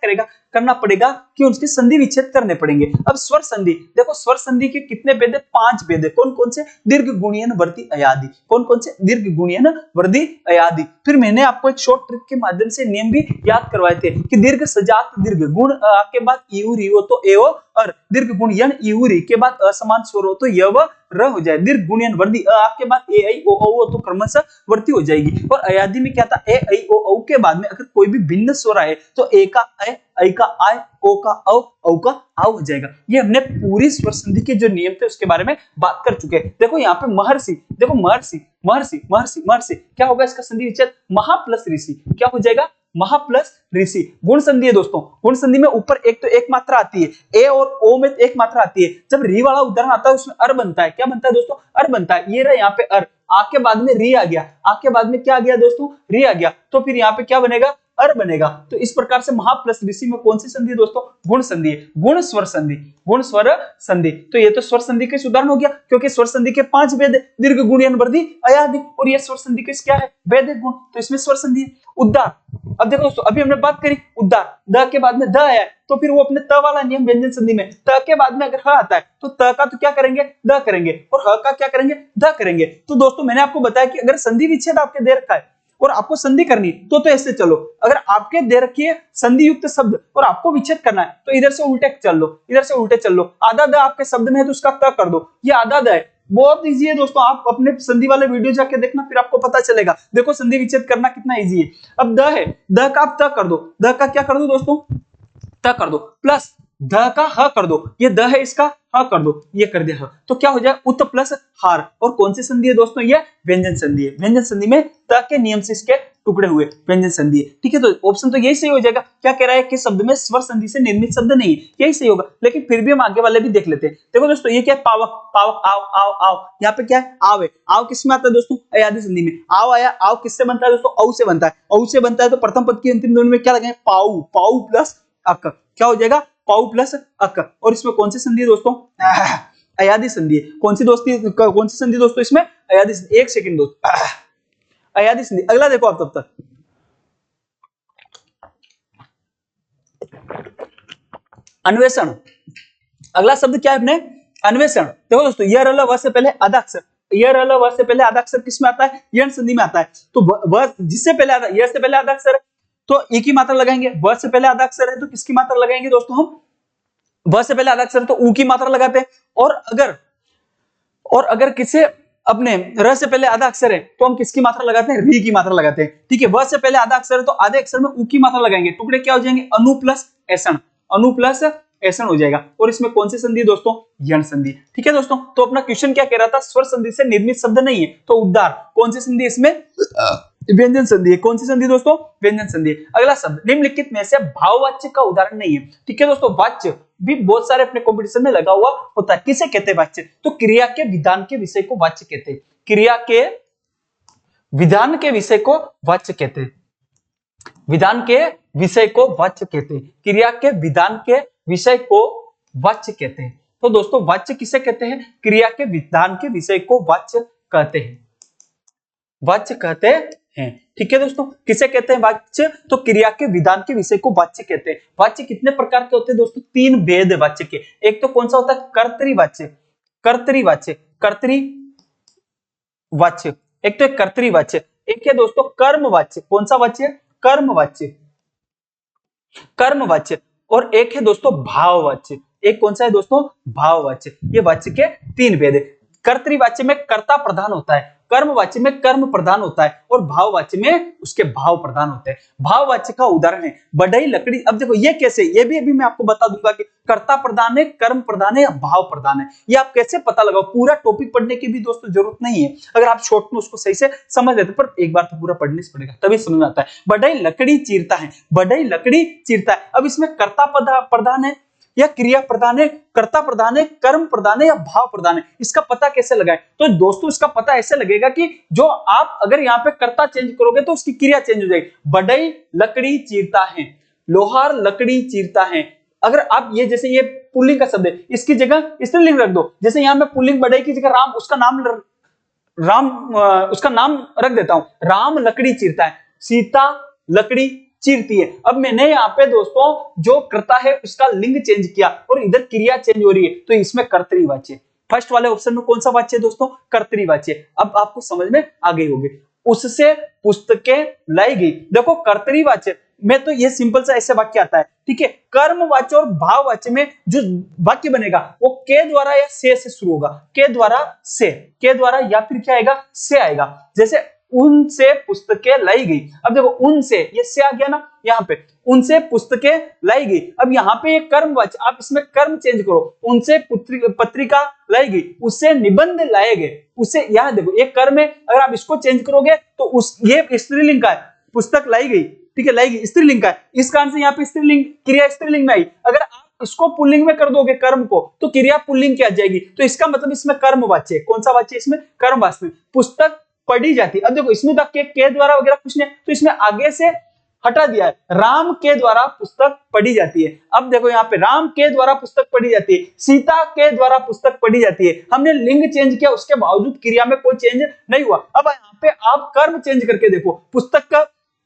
करना पड़ेगा कि उनकी संधि विच्छेद करने पड़ेंगे। अब स्वर संधि, देखो स्वर संधि के कितने भेद है? 5 भेद है। कौन कौन से? दीर्घ, गुणियन, वृद्धि, अयादि। कौन कौन से? दीर्घ, गुणियन, वृद्धि, अयादि। फिर मैंने आपको एक शॉर्ट ट्रिक के माध्यम से नियम भी याद करवाए थे कि दीर्घ सजात दीर्घ, गुण के बाद यू री हो तो ए हो, और दीर्घ गुण यन यू री के बाद असमान स्वर हो तो य व र हो जाए। दीर्घ गुणियन वृद्धि अ के बाद ए ऐ ओ औ तो क्रमशः वृद्धि हो जाएगी। और अयादि में क्या था? ए ऐ ओ औ के बाद में अगर कोई भी भिन्न स्वर आए तो ए का ऐ का आय, ओ का औ का आव हो जाएगा। ये हमने पूरी स्वर संधि के जो नियम थे उसके बारे में बात कर चुके हैं। देखो यहाँ पे महर्षि, देखो महर्षि महर्षि महर्षि महर्षि क्या होगा इसका संधि विच्छेद? महा प्लस ऋषि। क्या हो जाएगा? महा प्लस ऋषि। गुण संधि है दोस्तों, गुण संधि में ऊपर एक तो एक मात्रा आती है, ए और ओ में एक मात्रा आती है। जब री वाला उदाहरण आता है उसमें अर बनता है। क्या बनता है दोस्तों? अर बनता है। ये रहा यहाँ पे अर, आ के बाद में री आ गया, आ के बाद में क्या आ गया दोस्तों? री आ गया। तो फिर यहाँ पे क्या बनेगा? अर बनेगा। तो इस प्रकार से महा प्लस ऋषि में कौन सी संधि है दोस्तों? गुण संधि है। गुण स्वर संधि, गुण स्वर संधि। तो ये तो स्वर संधि के उदाहरण हो गया, क्योंकि स्वर संधि के 5 भेद है, दीर्घ, गुणियन, वृद्धि, अयादि। और ये स्वर संधि के क्या है? भेद है, गुण। तो इसमें स्वर संधि है। उद्गार, अब देखो दोस्तों, अभी हमने बात करी उद्गार, द के बाद में द आया तो फिर वो अपने त वाला नियम व्यंजन संधि में, त के बाद में अगर ह आता है तो त का तो क्या करेंगे? द करेंगे, और ह का क्या करेंगे? द करेंगे। तो दोस्तों मैंने आपको बताया कि अगर संधि विच्छेद आपके दे रखा है और आपको संधि करनी तो ऐसे चलो। अगर आपके दे रखी है संधि युक्त शब्द और आपको विच्छेद करना है तो इधर से उल्टे चल लो, इधर से उल्टे चल लो। आधा द आपके शब्द में है तो उसका त कर दो, ये आधा द है। बहुत इजी है दोस्तों, आप अपने संधि वाले वीडियो जाके देखना, फिर आपको पता चलेगा। देखो संधि विच्छेद करना कितना इजी है। अब द है, द का आप त कर दो, द का क्या कर दो दोस्तों? त कर दो, प्लस ध का ह कर दो, ये द है इसका ह कर दो, ये कर दिया ह। तो क्या हो जाए? उत प्लस हार। और कौन सी संधि है दोस्तों? ये व्यंजन संधि है। व्यंजन संधि में त के नियम से इसके टुकड़े हुए व्यंजन संधि है। ठीक है, तो ऑप्शन तो यही सही हो जाएगा। क्या कह रहा है कि शब्द में स्वर संधि से निर्मित शब्द नहीं है, यही सही होगा। लेकिन फिर भी हम आगे वाले भी देख लेते हैं। देखो दोस्तों, ये क्या है? पावक, पावक, आव, आव, आव। यहाँ पे क्या है? आव है। आव किसमें आता है दोस्तों? अयादि संधि में। आव आया, आव किससे बनता है दोस्तों? औ से बनता है। औ से बनता है तो प्रथम पद की अंतिम ध्वनि में क्या लगाएंगे? पाऊ, पाऊ प्लस अक। क्या हो जाएगा? पाऊ प्लस अक। और इसमें कौन सी संधि है दोस्तों? अयादि संधि है। कौन सी संधि दोस्तों इसमें? अयादि संधि। एक सेकंड दोस्तों, अयादि संधि। अगला देखो आप तब तक, अन्वेषण। अगला शब्द क्या है अपने? अन्वेषण। देखो दोस्तों, य र ल व से पहले आधा अक्षर, य र ल व से पहले आधा अक्षर किसमें आता है? यण संधि में आता है। तो व जिससे पहले आधा, य से पहले आधा अक्षर है तो ई की मात्रा लगाएंगे, व से पहले आधा अक्षर है तो किसकी मात्रा लगाएंगे दोस्तों? हम व से पहले आधा अक्षर है तो ऊ की मात्रा लगाते हैं। और अगर किसे अपने र से पहले आधा अक्षर है तो हम किसकी मात्रा लगाते हैं? री की मात्रा लगाते हैं। ठीक है, व से पहले आधा अक्षर है तो आधे अक्षर में ऊ की मात्रा लगाएंगे। टुकड़े क्या हो जाएंगे? अनु प्लस ऐसण, अनु प्लस ऐसण हो जाएगा। और इसमें कौन सी संधि दोस्तों? यण संधि। ठीक है दोस्तों, तो अपना क्वेश्चन क्या कह रहा था? स्वर संधि से निर्मित शब्द नहीं है तो उद्गार। कौन सी संधि इसमें? व्यंजन संधि है। कौन सी संधि दोस्तों? व्यंजन संधि। अगला शब्द, निम्नलिखित में से भाववाच्य का उदाहरण नहीं है। ठीक है दोस्तों, वाच्य भी बहुत सारे अपने कंपटीशन में लगा हुआ होता है। किसे कहते हैं वाच्य? तो क्रिया के विधान के विषय को वाच्य कहते हैं। क्रिया के विधान के विषय को वाच्य कहते हैं। विधान के विषय को वाच्य कहते हैं। क्रिया के विधान के विषय को वाच्य कहते हैं। तो दोस्तों वाच्य किसे कहते हैं? क्रिया के विधान के विषय को वाच्य कहते हैं, वाच्य कहते हैं। ठीक है दोस्तों, किसे कहते हैं वाच्य? तो क्रिया के विधान के विषय को वाच्य कहते हैं। वाच्य कितने प्रकार के होते हैं दोस्तों? 3 भेद है वाच्य के। एक तो कौन सा होता है? कर्तृवाच्य, कर्तृवाच्य, कर्तृवाच्य। एक तो एक कर्तृवाच्य, एक है दोस्तों कर्मवाच्य। कौन सा वाच्य? कर्मवाच्य, कर्मवाच्य। और एक है दोस्तों भाववाच्य। एक कौन सा है दोस्तों? भाववाच्य। ये वाच्य के 3 भेद है। कर्तृवाच्य में कर्ता प्रधान होता है, कर्मवाच्य में कर्म प्रधान होता है, और भाववाच्य में उसके भाव प्रधान होते हैं। भाववाच्य का उदाहरण है बढ़ई, लकड़ी। अब देखो ये कैसे, ये भी अभी मैं आपको बता दूंगा कि कर्ता प्रधान है, कर्म प्रधान है या भाव प्रधान है। ये आप कैसे पता लगाओ? पूरा टॉपिक पढ़ने की भी दोस्तों जरूरत नहीं है, अगर आप शॉर्ट में उसको सही से समझ लेते, पर एक बार तो पूरा पढ़ने से पड़ेगा तभी समझ में आता है। बढ़ई लकड़ी चीरता है, बढ़ई लकड़ी चीरता है। अब इसमें कर्ता प्रधान है या क्रिया प्रधान है, कर्ता प्रधान है, कर्म प्रधान है या भाव प्रधान है? इसका पता कैसे लगाएं? तो दोस्तों इसका पता ऐसे लगेगा कि जो आप अगर यहाँ पे कर्ता चेंज करोगे तो उसकी क्रिया चेंज हो जाएगी। बढ़ई लकड़ी चीरता है, लोहार लकड़ी चीरता है, अगर आप ये जैसे ये पुल्लिंग का शब्द है, इसकी जगह स्त्रीलिंग रख दो, जैसे यहाँ मैं पुल्लिंग बढ़ई की जगह राम, उसका नाम उसका नाम रख देता हूं, राम लकड़ी चीरता है, सीता लकड़ी चीरती है। अब मैंने यहाँ पे दोस्तों जो करता है उसका लिंग चेंज किया और इधर क्रिया चेंज हो रही है, तो इसमें कर्तरीवाच्य, फर्स्ट वाले ऑप्शन में कौन सा वाच्य है दोस्तों? कर्तरीवाच्य। अब आपको समझ में आ गई होगी। उससे पुस्तकें लाई गई, देखो कर्तरीवाच्य में तो ये सिंपल सा ऐसे वाक्य आता है, ठीक है। कर्मवाच्य और भाववाच्य में जो वाक्य बनेगा वो के द्वारा या से शुरू होगा, के द्वारा से, के द्वारा या फिर क्या आएगा? से आएगा। जैसे उनसे पुस्तकें लाई गई, अब देखो उनसे ये से आ गया ना, यहाँ पे उनसे पुस्तकें लाई गई। अब यहाँ पे ये कर्मवाच्य, आप इसमें कर्म चेंज करो, उनसे पत्रिका लाई गई, उससे निबंध लाए गए, उससे यहाँ देखो ये कर्म है, अगर आप इसको चेंज करोगे तो उस ये स्त्रीलिंग का है, पुस्तक लाई गई, ठीक है, लाई गई स्त्रीलिंग का है, इस कारण से यहाँ पे स्त्रीलिंग क्रिया स्त्रीलिंग में आई। अगर आप इसको पुल्लिंग में कर दोगे कर्म को, तो क्रिया पुल्लिंग की आ जाएगी, तो इसका मतलब इसमें कर्म वाच्य है। कौन सा वाच्य? इसमें कर्म वाच्य में पुस्तक पढ़ी जाती। अब देखो इसमें तक के द्वारा वगैरह कुछ नहीं, तो इसमें आगे से हटा दिया है, राम के द्वारा पुस्तक पढ़ी जाती है। अब देखो यहाँ पे राम के द्वारा पुस्तक पढ़ी जाती है, सीता के द्वारा पुस्तक पढ़ी जाती है। हमने लिंग चेंज किया, उसके बावजूद क्रिया में कोई चेंज नहीं हुआ। अब यहाँ पे आप कर्म चेंज करके देखो, पुस्तक का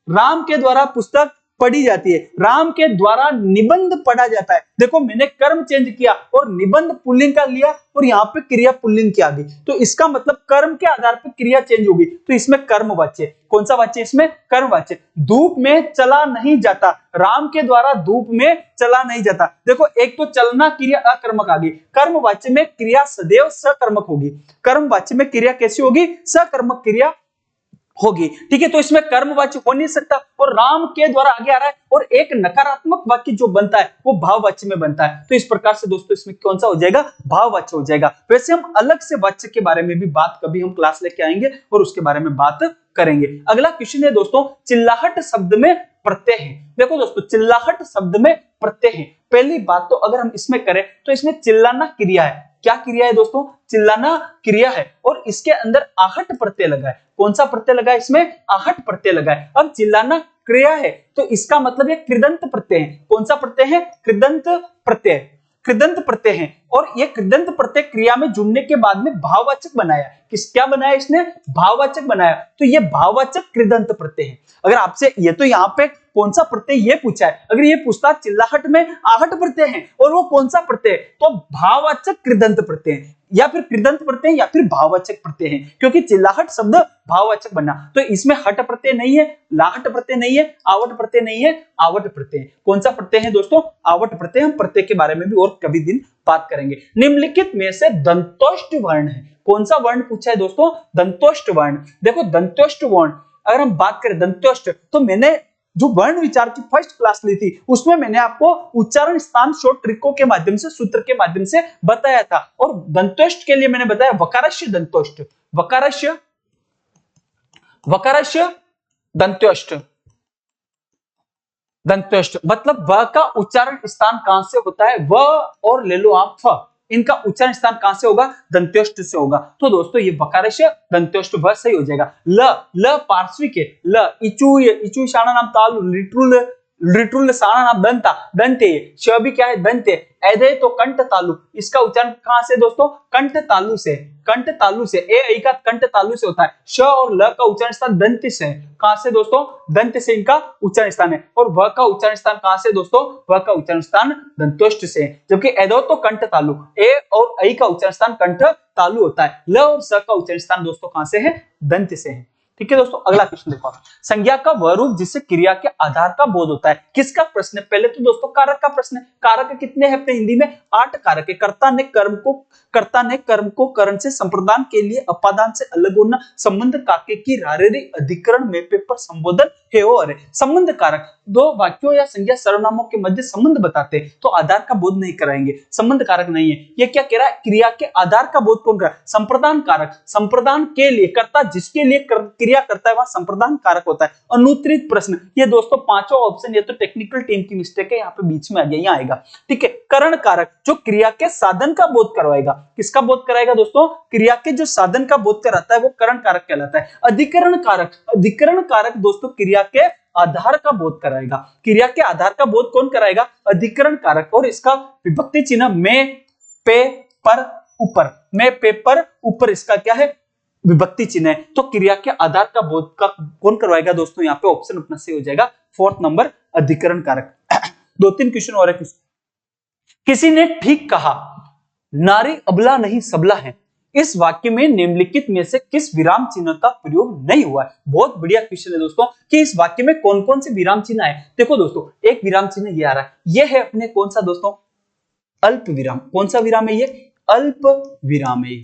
राम के द्वारा पुस्तक पढ़ी जाती है, राम के द्वारा निबंध पढ़ा जाता है। देखो मैंने कर्म चेंज किया और निबंध पुल्लिंग का लिया और यहाँ पे क्रिया पुल्लिंग की आ गई, तो इसका मतलब कर्म के आधार पर क्रिया चेंज होगी, तो इसमें कर्म वाच्य। कौन सा वाच्य? इसमें कर्म वाच्य। धूप में चला नहीं जाता, राम के द्वारा धूप में चला नहीं जाता। देखो एक तो चलना क्रिया अकर्मक आ गई, कर्म वाच्य में क्रिया सदैव सकर्मक होगी, कर्म वाच्य में क्रिया कैसी होगी? सकर्मक क्रिया होगी, ठीक है। तो इसमें कर्मवाच्य हो नहीं सकता और राम के द्वारा आगे आ रहा है, और एक नकारात्मक वाक्य जो बनता है वो भाववाच्य में बनता है, तो इस प्रकार से दोस्तों इसमें कौन सा हो जाएगा? भाववाच्य हो जाएगा। वैसे हम अलग से वाच्य के बारे में भी बात कभी हम क्लास लेके आएंगे और उसके बारे में बात करेंगे। अगला क्वेश्चन है दोस्तों, चिल्लाहट शब्द में प्रत्यय है। देखो दोस्तों चिल्लाहट शब्द में प्रत्यय है। पहली बात तो अगर हम इसमें करें तो इसमें चिल्लाना क्रिया है। क्या क्रिया है दोस्तों? चिल्लाना क्रिया है, और इसके अंदर आहट प्रत्यय लगा है। कौन सा प्रत्यय लगा है? इसमें आहट प्रत्यय लगा है। अब चिल्लाना क्रिया है तो इसका मतलब ये कृदंत प्रत्यय है। कौन सा प्रत्यय है? कृदंत प्रत्यय, कृदंत प्रत्यय है। और ये कृदंत प्रत्यय क्रिया में जुड़ने के बाद में भाववाचक बनाया। क्या बनाया इसने? भाववाचक बनाया, तो ये भाववाचक कृदंत प्रत्यय है। अगर आपसे ये तो यहाँ पे कौन सा प्रत्यय ये पूछा है, अगर ये पूछता चिल्लाहट में आहट प्रत्यय है और वो कौन सा प्रत्यय, तो भाववाचक कृदंत प्रत्यय है, या फिर कृदंत प्रत्यय या फिर भाववाचक प्रत्यय है, क्योंकि चिल्लाहट शब्द भाववाचक बना। तो इसमें हट प्रत्यय नहीं है, लाहट प्रत्यय नहीं है, आवट प्रत्यय नहीं है, आवट प्रत्यय। कौन सा प्रत्यय है दोस्तों? आवट प्रत्यय। हम प्रत्यय के बारे में भी और कभी दिन बात करेंगे। निम्नलिखित में से दंतोष्ट वर्ण है। कौन सा वर्ण पूछा है दोस्तों? दंतोष्ट वर्ण। देखो दंतोष्ट वर्ण अगर हम बात करें दंतोष्ट, तो मैंने जो वर्ण विचार की फर्स्ट क्लास ली थी उसमें मैंने आपको उच्चारण स्थान शॉर्ट ट्रिकों के माध्यम से, सूत्र के माध्यम से बताया था। और दंतोष्ट के लिए मैंने बताया वकारस्य दंतोष्ट, वकारस्य दंतोष्ट। दंतोष्ट मतलब व का उच्चारण स्थान कहां से होता है? व और ले लो आप फ, इनका उच्चारण स्थान कहां से होगा? दंत्योष्ट से होगा। तो दोस्तों ये वकारस्य दंत्योष्ट भ सही हो जाएगा। ल पार्श्विक है, ल इचू शाणा नाम तालु, लिट्रुल साणा नाम दंता, दंते। श भी क्या है? दंते। ऐदे तो कंठ तालु, इसका उच्चारण कहां से दोस्तों? कंठ तालु से, कंठ तालु से। ए ऐ का कंठ तालु से होता है। श और ल का उच्चारण स्थान दंत से है। कहां से दोस्तों? दंत से इनका उच्चारण स्थान है। और व का उच्चारण स्थान कहां से दोस्तों? व का उच्चारण स्थान दंतोष्ट से है। जबकि ऐदो तो कंठ तालु, ए और ऐ का उच्चारण स्थान कंठ तालु होता है। ल और स का उच्चारण स्थान दोस्तों कहां से है? दंत से है। ठीक है दोस्तों, अगला क्वेश्चन देखो। संज्ञा का वह रूप जिससे क्रिया के आधार का बोध होता है। किसका प्रश्न है? पहले तो दोस्तों कारक का प्रश्न है। कारक कितने हैं अपने हिंदी में? 8 कारक है। कर्ता ने कर्म को करण से संप्रदान के लिए अपादान से अलग होना, संबंध काके की रारेरी अधिकरण में पेपर संबोधन है। और संबंध कारक दो वाक्यों या संज्ञा सर्वनामों के मध्य संबंध बताते हैं तो आधार का बोध नहीं कराएंगे, संबंध कारक नहीं है। ये क्या कह रहा है? क्रिया के आधार का बोध कौन करा? संप्रदान कारक, संप्रदान के लिए, कर्ता जिसके लिए क्रिया करता है वहां संप्रदान कारक होता है। अनुत्तरित प्रश्न, ये दोस्तों पांचों ऑप्शन, ये तो टेक्निकल टीम की मिस्टेक है, यहाँ पे बीच में आ गया, यहाँ आएगा। ठीक है। करण कारक जो क्रिया के साधन का बोध करवाएगा। किसका बोध कराएगा दोस्तों? क्रिया के जो साधन का बोध कराता है वो करण कारक कहलाता है। अधिकरण कारक, अधिकरण कारक दोस्तों क्रिया के आधार का बोध कराएगा। क्रिया के आधार का बोध कौन कराएगा? अधिकरण कारक। और इसका विभक्ति चिन्ह में, पे, पर, ऊपर। में, पे, पर, ऊपर इसका क्या है? विभक्ति चिन्ह है। तो क्रिया के आधार का बोध का कौन करवाएगा दोस्तों? यहाँ पे ऑप्शन अपना सही हो जाएगा 4th नंबर, अधिकरण कारक। 2-3 क्वेश्चन और है। किसी ने ठीक कहा, नारी अबला नहीं सबला है। इस वाक्य में निम्नलिखित में से किस विराम चिन्ह का प्रयोग नहीं हुआ है? बहुत बढ़िया क्वेश्चन है दोस्तों कि इस वाक्य में कौन कौन से विराम चिन्ह है। देखो दोस्तों, एक विराम चिन्ह ये आ रहा है, ये है अपने कौन सा दोस्तों? अल्प विराम। कौन सा विराम है ये? अल्प विराम है।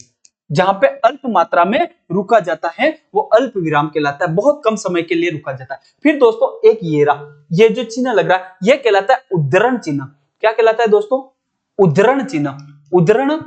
जहां पे अल्प मात्रा में रुका जाता है वो अल्प विराम कहलाता है, बहुत कम समय के लिए रुका जाता है। फिर दोस्तों एक ये रहा, ये जो चिन्ह लग रहा है ये कहलाता है उद्धरण चिन्ह। क्या कहलाता है दोस्तों? उद्धरण चिन्ह। उद्धरण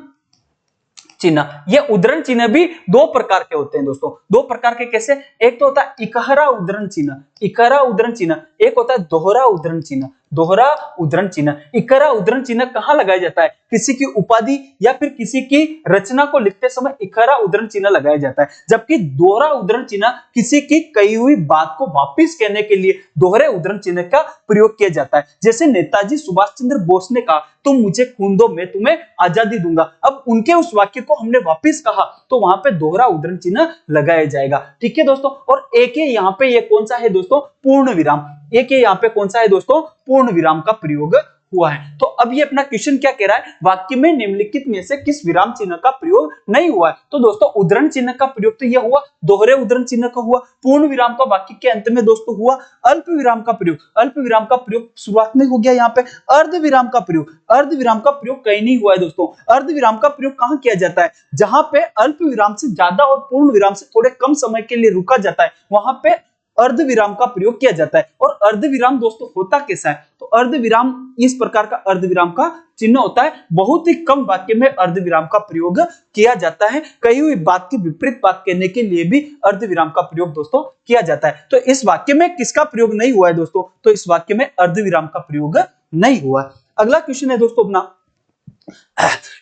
चिन्ह। ये उद्धरण चिन्ह भी 2 प्रकार के होते हैं दोस्तों। 2 प्रकार के कैसे? एक तो होता है इकहरा उद्धरण चिन्ह, इकहरा उद्धरण चिन्ह। एक होता है दोहरा उद्धरण चिन्ह, दोहरा उद्धरण चिन्ह। इकहरा उद्धरण चिन्ह कहां लगाया जाता है? किसी की उपाधि या फिर किसी की रचना को लिखते समय इकहरा उद्धरण चिन्ह लगाया जाता है। जबकि दोहरा उद्धरण चिन्ह किसी की कही हुई बात को वापिस कहने के लिए दोहरे उद्धरण चिन्ह का प्रयोग किया जाता है। जैसे नेताजी सुभाष चंद्र बोस ने कहा, तुम मुझे खून दो मैं तुम्हें आजादी दूंगा। अब उनके उस वाक्य को हमने वापिस कहा तो वहां पे दोहरा उद्धरण चिन्ह लगाया जाएगा। ठीक है दोस्तों। और एक ही यहाँ पे ये कौन सा है दोस्तों? पूर्ण विराम। एक ही यहाँ पे कौन सा है दोस्तों? पूर्ण विराम का प्रयोग हुआ है। तो अब ये अपना क्वेश्चन क्या कह रहा है? वाक्य में निम्नलिखित में से किस विराम चिन्ह का प्रयोग नहीं हुआ है? तो दोस्तों उद्धरण चिन्ह का प्रयोग तो यह हुआ, दोहरे उद्धरण चिन्ह का हुआ। पूर्ण विराम का वाक्य के अंत में दोस्तों हुआ। अल्प विराम का प्रयोग, अल्प विराम का प्रयोग शुरुआत में हो गया। यहाँ पे अर्ध विराम का प्रयोग, अर्ध विराम का प्रयोग कहीं नहीं हुआ है दोस्तों। अर्ध विराम का प्रयोग कहां किया जाता है? जहां पे अल्प विराम से ज्यादा और पूर्ण विराम से थोड़े कम समय के लिए रुका जाता है, वहां पे अर्ध विराम का प्रयोग किया जाता है। और अर्ध विराम दोस्तों होता कैसा है? तो अर्ध विराम इस प्रकार का अर्ध विराम का चिन्ह होता है। बहुत ही कम वाक्य में अर्ध विराम का प्रयोग किया जाता है। कही हुई बात की विपरीत बात कहने के लिए भी अर्ध विराम का प्रयोग दोस्तों किया जाता है। तो इस वाक्य में किसका प्रयोग नहीं हुआ है दोस्तों? तो इस वाक्य में अर्ध विराम का प्रयोग नहीं हुआ है। अगला क्वेश्चन है दोस्तों अपना,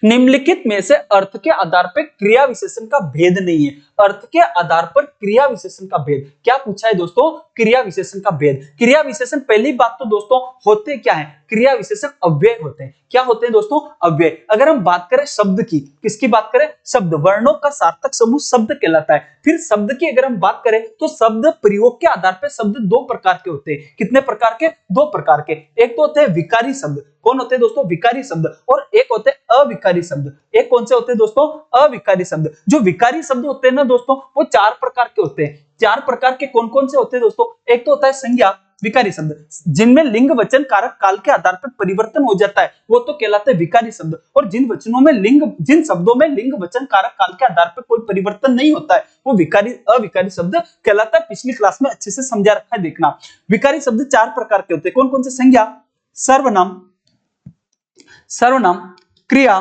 निम्नलिखित में से अर्थ के आधार पर क्रिया विशेषण का भेद नहीं है। अर्थ के आधार पर क्रिया विशेषण का भेद क्या पूछा है दोस्तों? क्रिया विशेषण का भेद। क्रिया विशेषण, पहली बात तो दोस्तों होते क्या है? क्रिया विशेषण अव्यय होते हैं। क्या होते हैं दोस्तों? अव्यय। अगर हम बात करें शब्द की, किसकी बात करें? शब्द। वर्णों का सार्थक समूह शब्द कहलाता है। फिर शब्द की अगर हम बात करें तो शब्द प्रयोग के आधार पर शब्द 2 प्रकार के होते हैं। कितने प्रकार के? 2 प्रकार के। एक तो होते हैं विकारी शब्द। कौन होते हैं दोस्तों? विकारी शब्द। और एक होते हैं अविकारी शब्द। एक कौन से होते हैं दोस्तों? अविकारी शब्द। जो विकारी शब्द होते हैं ना दोस्तों, वो 4 प्रकार के होते हैं। 4 प्रकार के कौन कौन से होते हैं दोस्तों? एक तो होता है संज्ञा विकारी शब्द, जिनमें लिंग वचन कारक काल के आधार पर परिवर्तन हो जाता है, वो तो कहलाते हैं विकारी शब्द। और जिन वचनों में जिन शब्दों में लिंग वचन कारक काल के आधार पर कोई परिवर्तन नहीं होता है, वो अविकारी शब्द कहलाता है। पिछली क्लास में अच्छे से समझा रखा है, देखना। विकारी शब्द 4 प्रकार के होते हैं। कौन कौन से? संज्ञा, सर्वनाम, क्रिया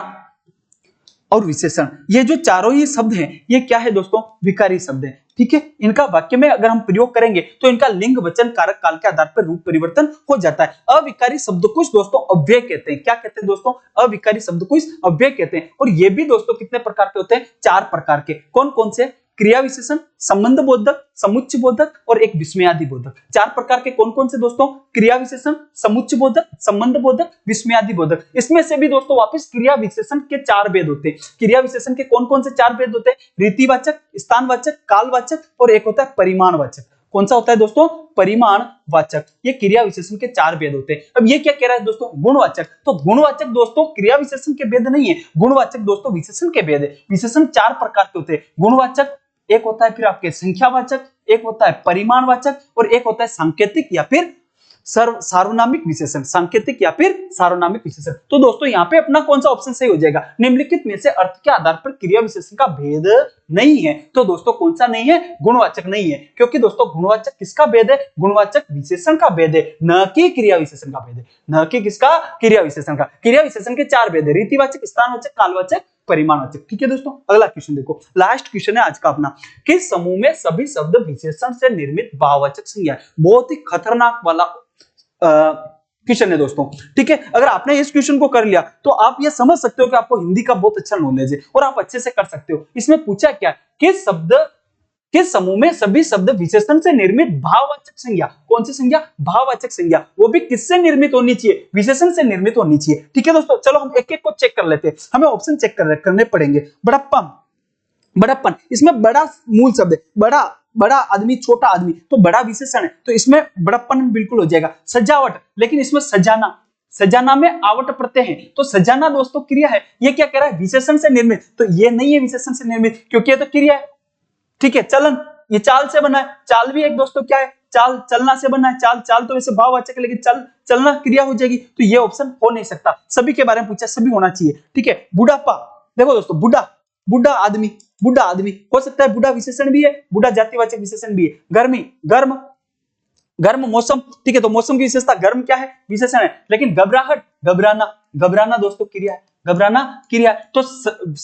और विशेषण। ये जो चारों ही शब्द हैं, ये क्या है दोस्तों? विकारी शब्द हैं। ठीक है। इनका वाक्य में अगर हम प्रयोग करेंगे तो इनका लिंग वचन कारक काल के आधार पर रूप परिवर्तन हो जाता है। अविकारी शब्दकोश दोस्तों अव्यय कहते हैं। क्या कहते हैं दोस्तों? अविकारी शब्दकोश अव्यय कहते हैं। और ये भी दोस्तों कितने प्रकार के होते हैं? 4 प्रकार के। कौन कौन से? क्रिया विशेषण, संबंध बोधक, समुच्चय बोधक और एक विस्मयादि बोधक। 4 प्रकार के कौन कौन से दोस्तों? क्रिया विशेषण, समुच्चय बोधक, संबंध बोधक, विस्मयादि बोधक। इसमें से भी दोस्तों वापस क्रिया विशेषण के 4 भेद होते हैं। क्रिया विशेषण के कौन कौन से 4 भेद होते हैं? रीतिवाचक, स्थानवाचक, कालवाचक और एक होता है परिमाणवाचक। कौन सा होता है दोस्तों? परिमाणवाचक। ये क्रिया विशेषण के 4 भेद होते हैं। अब ये क्या कह रहा है दोस्तों? गुणवाचक। तो गुणवाचक दोस्तों क्रिया विशेषण के भेद नहीं है, गुणवाचक दोस्तों विशेषण के भेद है। विशेषण 4 प्रकार के होते हैं। गुणवाचक, एक होता है फिर आपके संख्यावाचक, एक होता है परिमाणवाचक और एक होता है सांकेतिक या फिर सार्वनामिक विशेषण। सांकेतिक या फिर सार्वनामिक विशेषण। तो दोस्तों यहाँ पे अपना कौन सा ऑप्शन सही हो जाएगा? निम्नलिखित में से अर्थ के आधार पर क्रिया विशेषण का भेद नहीं है। तो दोस्तों कौन सा नहीं है? गुणवाचक नहीं है। क्योंकि दोस्तों गुणवाचक किसका भेद है? गुणवाचक विशेषण का भेद है, न कि क्रिया विशेषण का भेद है। न कि किसका? क्रिया विशेषण का। क्रिया विशेषण के 4 भेद है, रीतिवाचक, स्थानवाचक, कालवाचक, परिमाणवाचक। ठीक है दोस्तों। अगला क्वेश्चन देखो, लास्ट क्वेश्चन है आज का अपना। किस समूह में सभी शब्द विशेषण से निर्मित भाववाचक संज्ञा है? बहुत ही खतरनाक वाला क्वेश्चन है दोस्तों। ठीक है। अगर आपने इस क्वेश्चन को कर लिया तो आप ये समझ सकते हो कि आपको हिंदी का बहुत अच्छा नॉलेज है और आप अच्छे से कर सकते हो। इसमें पूछा क्या? किस शब्द के समूह में सभी शब्द विशेषण से निर्मित भाववाचक संज्ञा, कौन सी संज्ञा, भाववाचक संज्ञा, वो भी किससे निर्मित होनी चाहिए, विशेषण से निर्मित होनी चाहिए। ठीक है दोस्तों, चलो हम एक एक को चेक कर लेते हैं, हमें ऑप्शन चेक करने पड़ेंगे। बड़प्पन, बड़प्पन, इसमें बड़ा मूल शब्द है, बड़ा, बड़ा आदमी, छोटा आदमी, तो बड़ा विशेषण है, तो इसमें बड़प्पन बिल्कुल हो जाएगा। सजावट, लेकिन इसमें सजाना, सजाना में आवट प्रत्यय है, तो सजाना दोस्तों क्रिया है, ये क्या कह रहा है, विशेषण से निर्मित, तो ये नहीं है विशेषण से निर्मित, क्योंकि ये तो क्रिया है। ठीक है, चलन, ये चाल से बना है, चाल भी एक दोस्तों क्या है, चाल, चलना से बना है, चाल, चाल तो वैसे भाववाचक है, लेकिन चल, चलना क्रिया हो जाएगी, तो ये ऑप्शन हो नहीं सकता। सभी के बारे में पूछा, सभी होना चाहिए। ठीक है, बुढ़ापा, देखो दोस्तों, बुढ़ा, बुढ़ा आदमी, बुढ़ा आदमी हो सकता है, बुढ़ा विशेषण भी है, बुढ़ा जातिवाचक विशेषण भी है। गर्मी, गर्म, गर्म मौसम, ठीक है, तो मौसम की विशेषता गर्म क्या है, विशेषण है, लेकिन घबराहट, घबराना, घबराना दोस्तों क्रिया है, घबराना क्रिया है, तो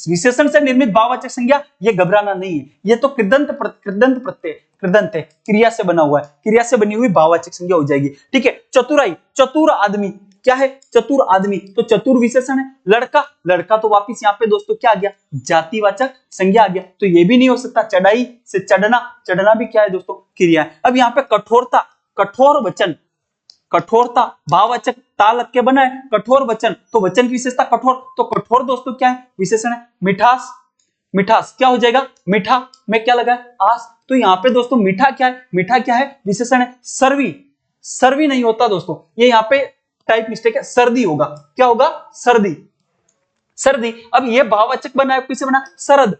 विशेषण से निर्मित भाववाचक संज्ञा ये घबराना नहीं है, ये तो कृदंत प्रत्यय, कृदंत है, क्रिया से बना हुआ है, क्रिया से बनी हुई भाववाचक संज्ञा हो जाएगी। ठीक है, चतुराई, चतुर आदमी क्या है, चतुर आदमी, तो चतुर विशेषण है। लड़का, लड़का तो वापिस यहाँ पे दोस्तों क्या आ गया, जातिवाचक संज्ञा आ गया, तो ये भी नहीं हो सकता। चढ़ाई से चढ़ना, चढ़ना भी क्या है दोस्तों, क्रिया है। अब यहाँ पे कठोरता, कठोर वचन, कठोरता भाववाचक ता लग के बना है, कठोर वचन, तो वचन की विशेषता कठोर, तो कठोर दोस्तों क्या है, विशेषण है। मिठास, मिठास क्या हो जाएगा, मीठा में क्या लगा है, आस, तो यहाँ पे दोस्तों मीठा क्या है, मीठा क्या है, विशेषण है। सर्वी, सर्वी नहीं होता दोस्तों, ये यहाँ पे टाइप मिस्टेक है, सर्दी होगा, क्या होगा, सर्दी, सर्दी। अब ये भाववाचक बना है, किसे बना, शरद,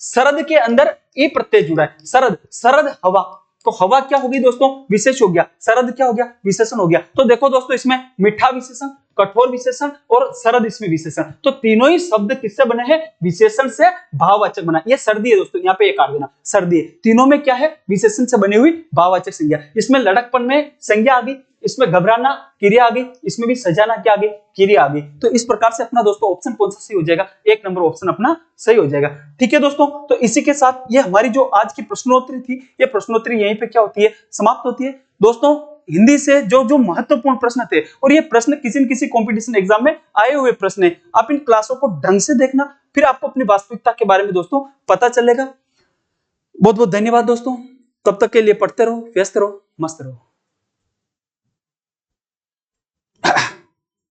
शरद के अंदर ए प्रत्यय जुड़ा है, शरद, शरद हवा, तो हवा क्या होगी दोस्तों, विशेष हो गया, शरद क्या हो गया, विशेषण हो गया। तो देखो दोस्तों, इसमें मीठा विशेषण, कठोर विशेषण और शरद इसमें विशेषण, तो तीनों ही शब्द किससे बने हैं, विशेषण से भाववाचक बना। ये सर्दी है दोस्तों, यहाँ पे एक काट देना, सर्दी है, तीनों में क्या है, विशेषण से बनी हुई भाववाचक संज्ञा। इसमें लड़कपन में संज्ञा आ गई, इसमें घबराना क्रिया आ गई, इसमें भी सजाना क्या आ गई, क्रिया आ गई। तो इस प्रकार से अपना दोस्तों ऑप्शन कौन सा सही हो जाएगा, एक नंबर ऑप्शन अपना सही हो जाएगा। ठीक है दोस्तों, तो इसी के साथ ये हमारी जो आज की प्रश्नोत्तरी थी, ये प्रश्नोत्तरी यहीं पे क्या होती है, समाप्त होती है। दोस्तों हिंदी से जो जो महत्वपूर्ण प्रश्न थे, और ये प्रश्न किसी न किसी कंपटीशन एग्जाम में आए हुए प्रश्न है, आप इन क्लासों को ढंग से देखना, फिर आपको अपनी वास्तविकता के बारे में दोस्तों पता चलेगा। बहुत बहुत धन्यवाद दोस्तों, तब तक के लिए पढ़ते रहो, व्यस्त रहो, मस्त रहो।